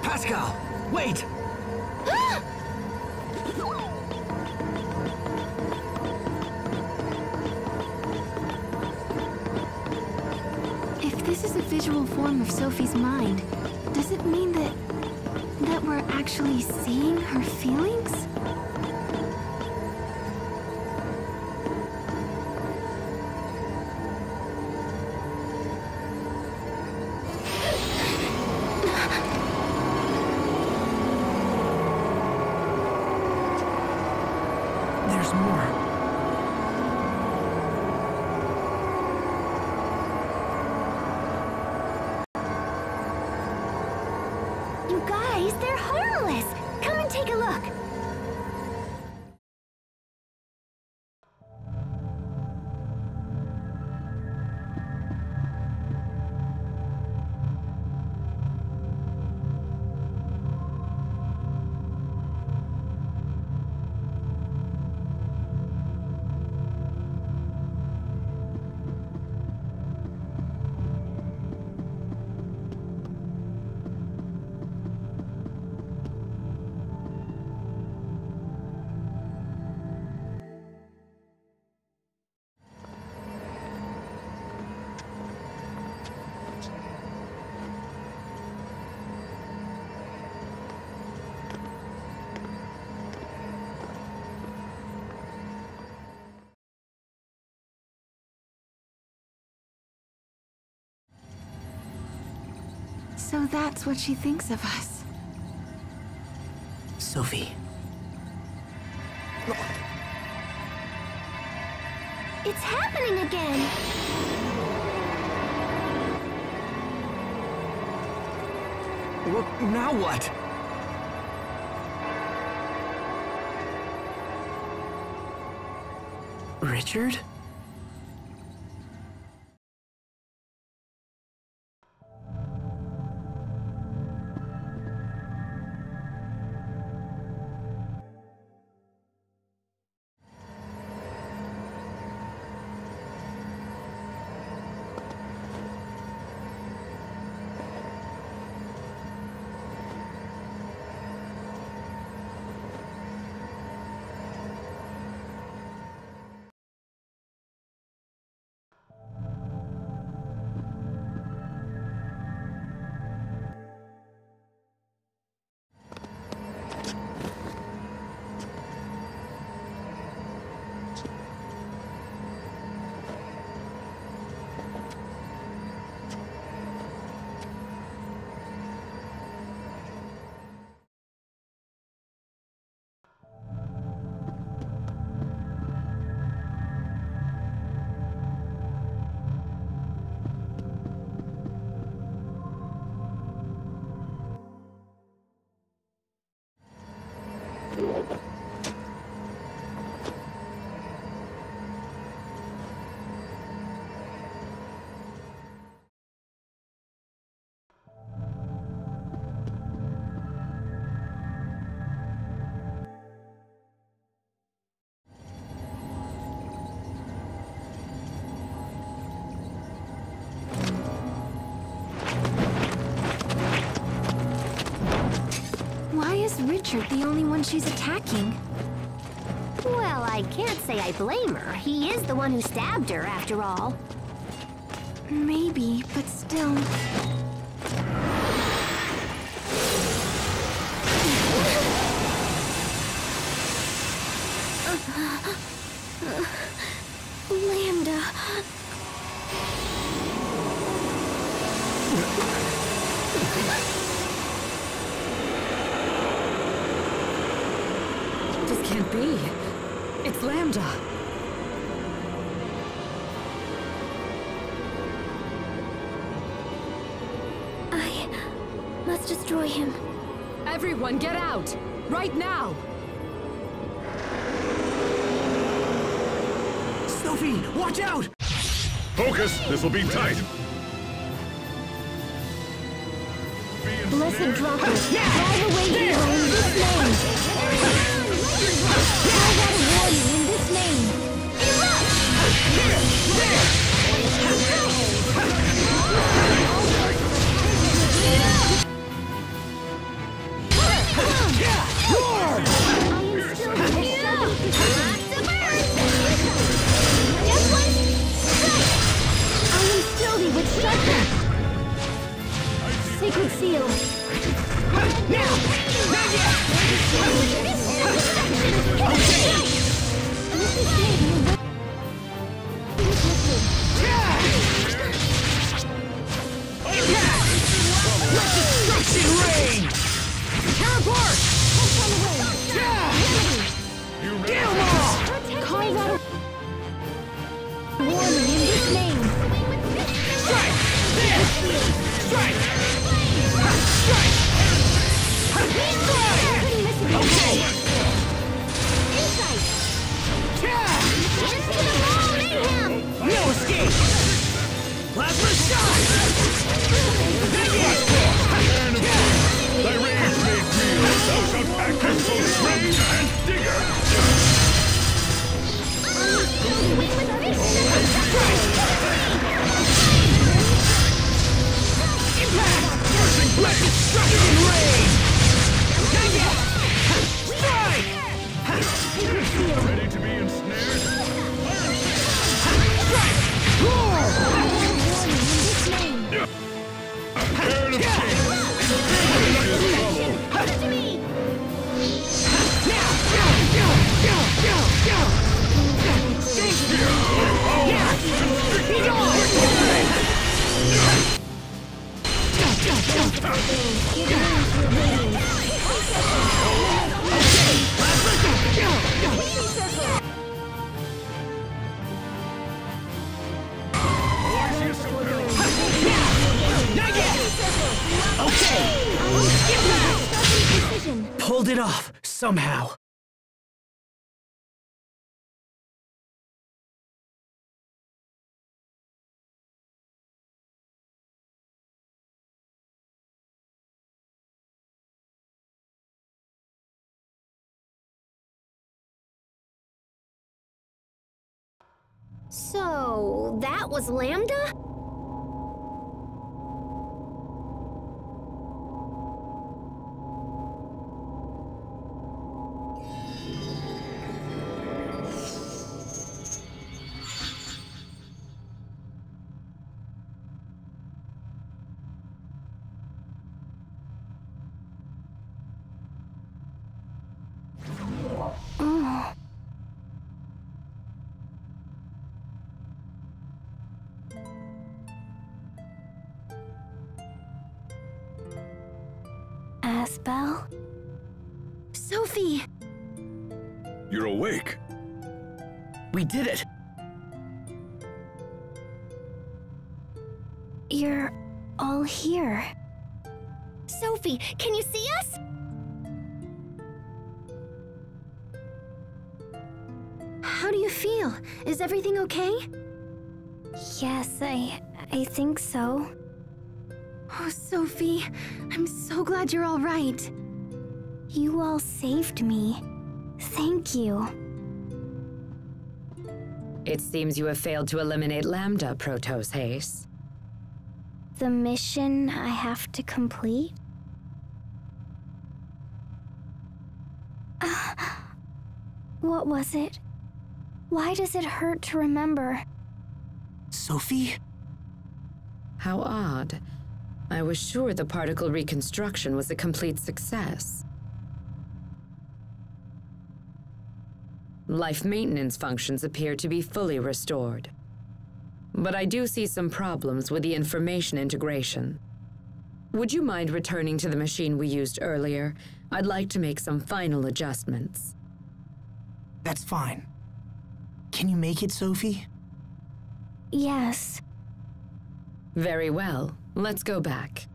Pascal, wait! If this is a visual form of Sophie's mind, does it mean that we're actually seeing her feelings? There's more. You guys, they're harmless. Come and take a look. So that's what she thinks of us. Sophie. It's happening again. Now what? Richard? Richard the only one she's attacking? Well, I can't say I blame her. He is the one who stabbed her, after all. Maybe, but still... Lambda... This can't be. It's Lambda. I must destroy him. Everyone, get out! Right now! Sophie, watch out! Focus! This will be tight! Blessed Dropper, drive away evil in this name! Drive out of warning in this name! Erupt! Sacred seal. Now! Not yet! Destruction rain! Teleport! Get 'em all! Carve out a warning in this name. Strike! There! Strike! Strike! Okay! No escape! Plasma shot! Thy rage made real, thou shalt act as both brave and digger! Impact! Let destruction reign! Strike! Ready to be ensnared? Strike! Roar! Turn of king! Pulled it off, somehow. So, that was Lambda? Asbel? Sophie! You're awake. We did it! You're all here. Sophie, can you see us? How do you feel? Is everything okay? Yes, I think so. Oh, Sophie, I'm so glad you're all right. You all saved me. Thank you. It seems you have failed to eliminate Lambda, Protos Heis. The mission I have to complete? What was it? Why does it hurt to remember? Sophie? How odd. I was sure the particle reconstruction was a complete success. Life maintenance functions appear to be fully restored. But I do see some problems with the information integration. Would you mind returning to the machine we used earlier? I'd like to make some final adjustments. That's fine. Can you make it, Sophie? Yes. Very well. Let's go back.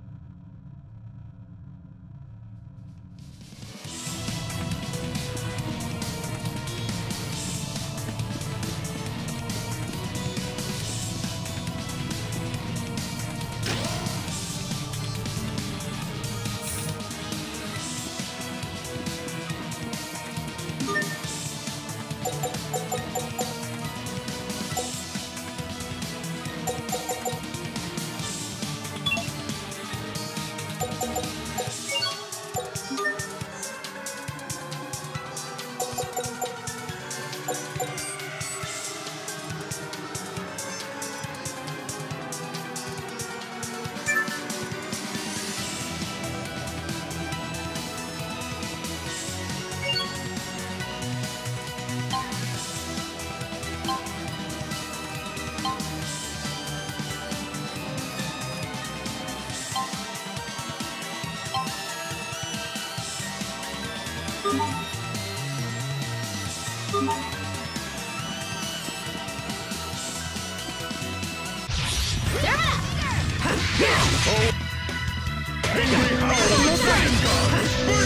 Angry Howl!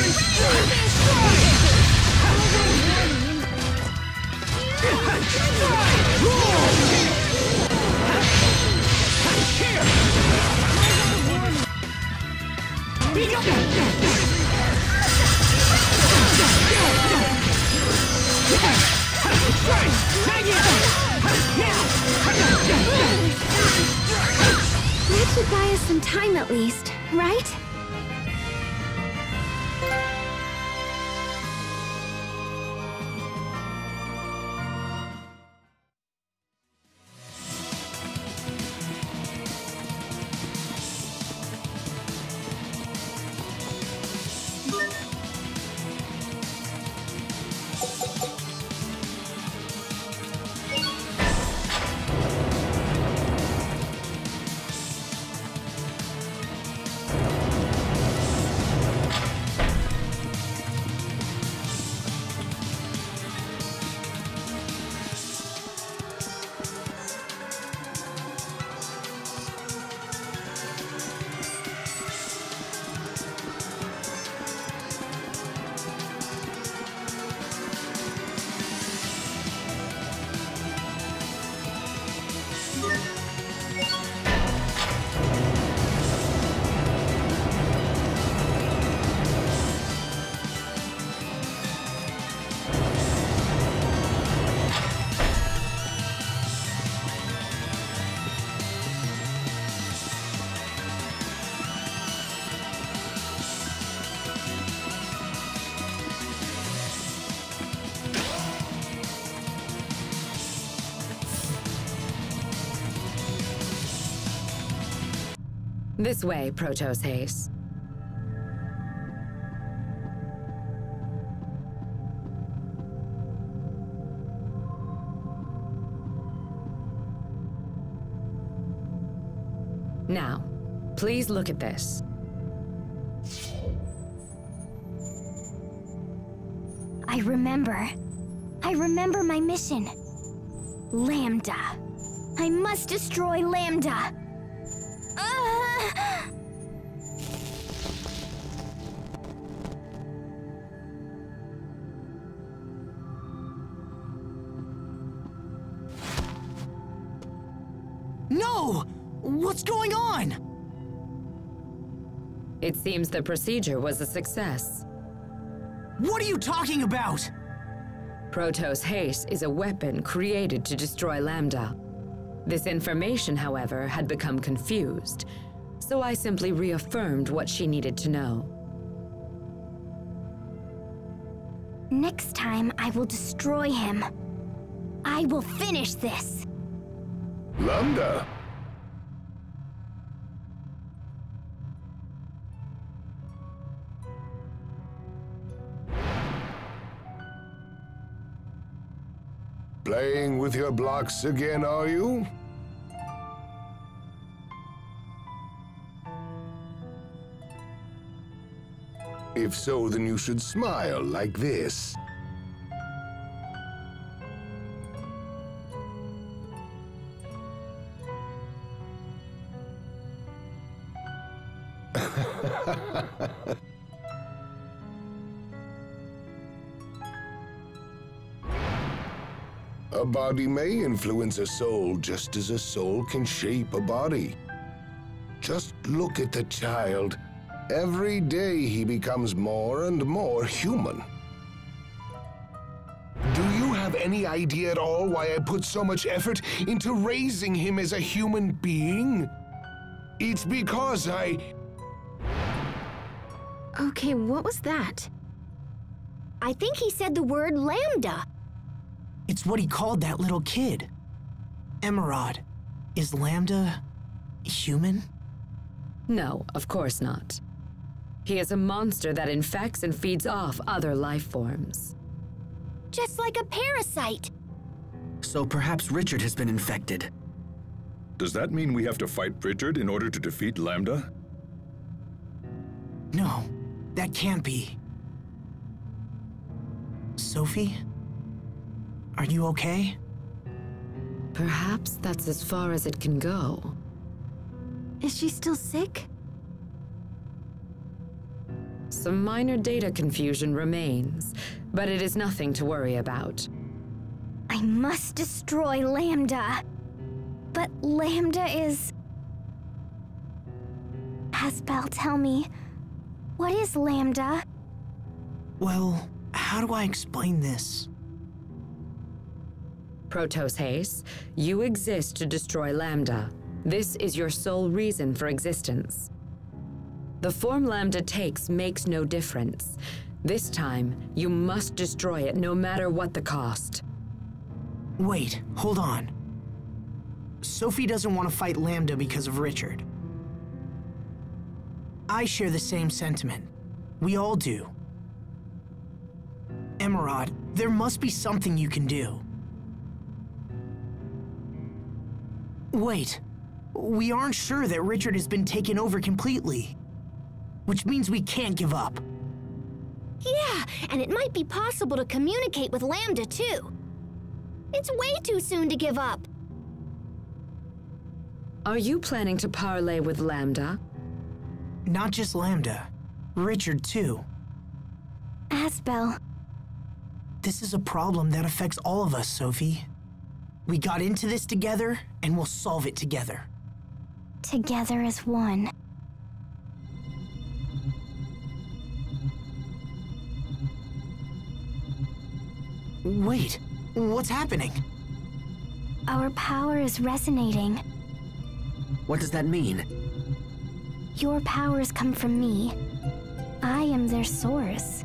That should buy us some time at least, right? This way, Protos Heis. Now, please look at this. I remember my mission. Lambda. I must destroy Lambda. No! What's going on? It seems the procedure was a success. What are you talking about? Protos Heis is a weapon created to destroy Lambda. This information, however, had become confused, so I simply reaffirmed what she needed to know. Next time, I will destroy him. I will finish this. Lambda! Playing with your blocks again, are you? If so, then you should smile like this. A body may influence a soul just as a soul can shape a body. Just look at the child. Every day he becomes more and more human. Do you have any idea at all why I put so much effort into raising him as a human being? It's because Okay, what was that? I think he said the word Lambda. It's what he called that little kid. Emeraude. Is Lambda human? No, of course not. He is a monster that infects and feeds off other life forms. Just like a parasite. So perhaps Richard has been infected. Does that mean we have to fight Richard in order to defeat Lambda? No, that can't be. Sophie? Are you okay? Perhaps that's as far as it can go. Is she still sick? some minor data confusion remains, but it is nothing to worry about. I must destroy Lambda. But Lambda is... Asbel, tell me, what is Lambda? Well, how do I explain this? Protos Heis, you exist to destroy Lambda. This is your sole reason for existence. The form Lambda takes makes no difference. This time, you must destroy it no matter what the cost. Wait, hold on. Sophie doesn't want to fight Lambda because of Richard. I share the same sentiment. We all do. Emeraude, there must be something you can do. Wait, we aren't sure that Richard has been taken over completely, which means we can't give up. Yeah, and it might be possible to communicate with Lambda too. It's way too soon to give up. Are you planning to parley with Lambda? Not just Lambda, Richard too. Asbel. This is a problem that affects all of us, Sophie. We got into this together, and we'll solve it together. Together as one. Wait, what's happening? Our power is resonating. What does that mean? Your powers come from me. I am their source.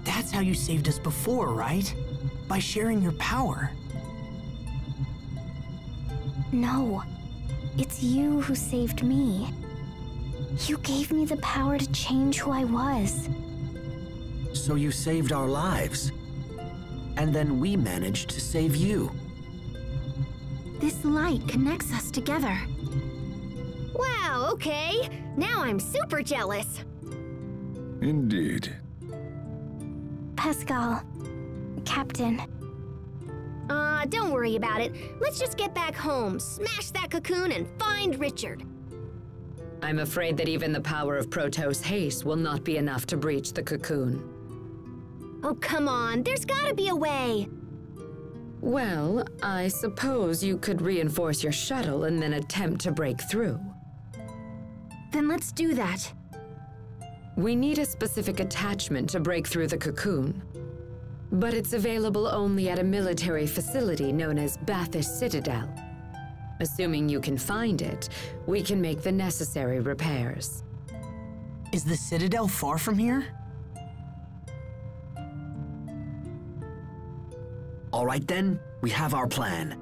That's how you saved us before, right? By sharing your power. No, it's you who saved me. You gave me the power to change who I was. So you saved our lives. And then we managed to save you. This light connects us together. Wow, okay. Now I'm super jealous. Indeed. Pascal, Captain. Don't worry about it. Let's just get back home, smash that cocoon, and find Richard. I'm afraid that even the power of Protos Heis will not be enough to breach the cocoon. Oh, come on. There's gotta be a way. Well, I suppose you could reinforce your shuttle and then attempt to break through. Then let's do that. We need a specific attachment to break through the cocoon. But it's available only at a military facility known as Bathus Citadel. Assuming you can find it, we can make the necessary repairs. Is the Citadel far from here? All right then, we have our plan.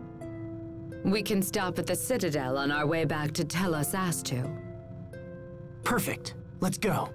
We can stop at the Citadel on our way back to Telos Astue. Perfect. Let's go.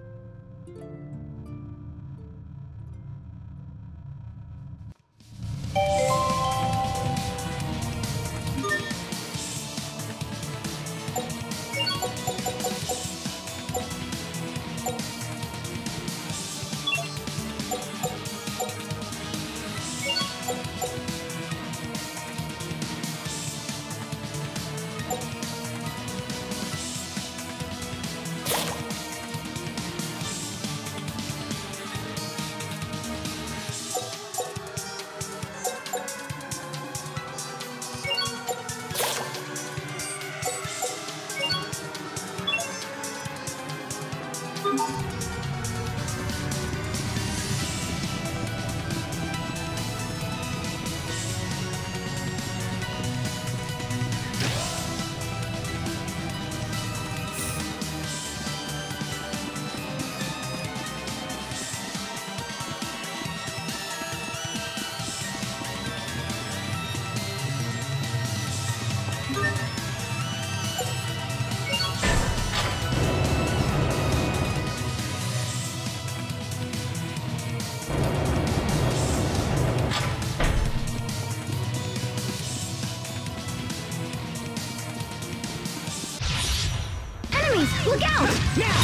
Look out! Now!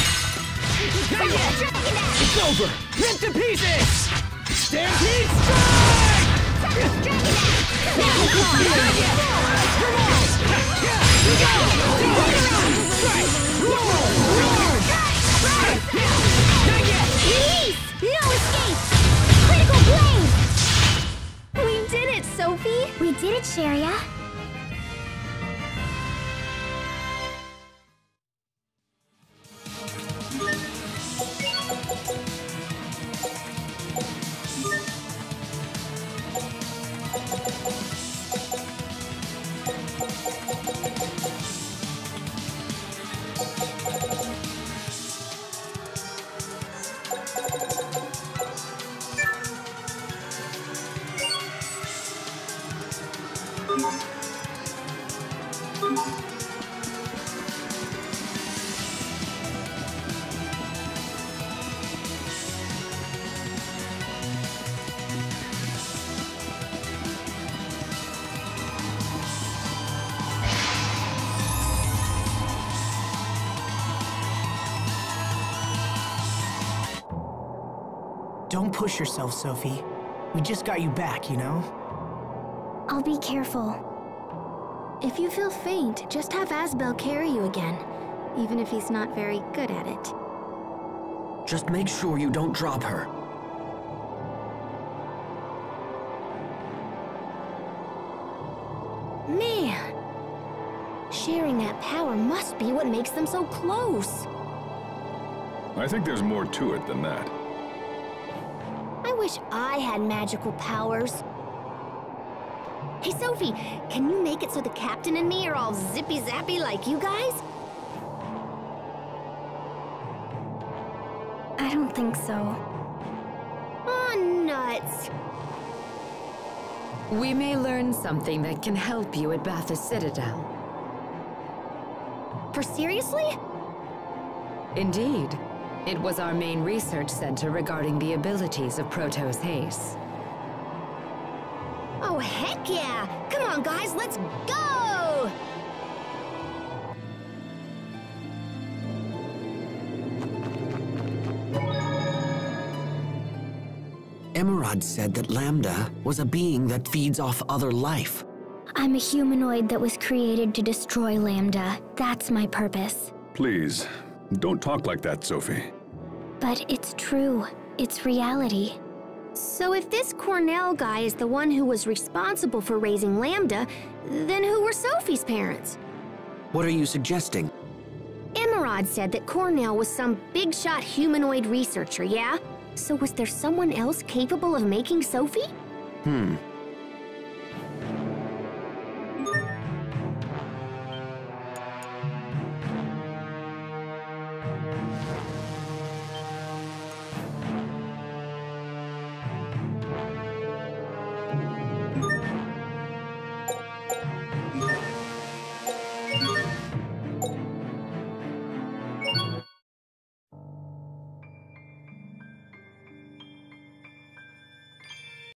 Not yet! It's over! Rip to pieces! Stampede strike! Now! Come on! Go! Strike! Roll! We did it, Sharia. Don't push yourself, Sophie. We just got you back, you know? I'll be careful. If you feel faint, just have Asbel carry you again, even if he's not very good at it. Just make sure you don't drop her. Man! Sharing that power must be what makes them so close. I think there's more to it than that. I wish I had magical powers. Hey, Sophie, can you make it so the captain and me are all zippy-zappy like you guys? I don't think so. Oh, nuts. We may learn something that can help you at Bathus Citadel. For seriously? Indeed. It was our main research center regarding the abilities of Protos Heis. Oh, heck yeah! Come on, guys, let's go! Emeraude said that Lambda was a being that feeds off other life. I'm a humanoid that was created to destroy Lambda. That's my purpose. Please, don't talk like that, Sophie. But it's true. It's reality. So if this Cornell guy is the one who was responsible for raising Lambda, then who were Sophie's parents? What are you suggesting? Emeraude said that Cornell was some big-shot humanoid researcher, yeah? So was there someone else capable of making Sophie?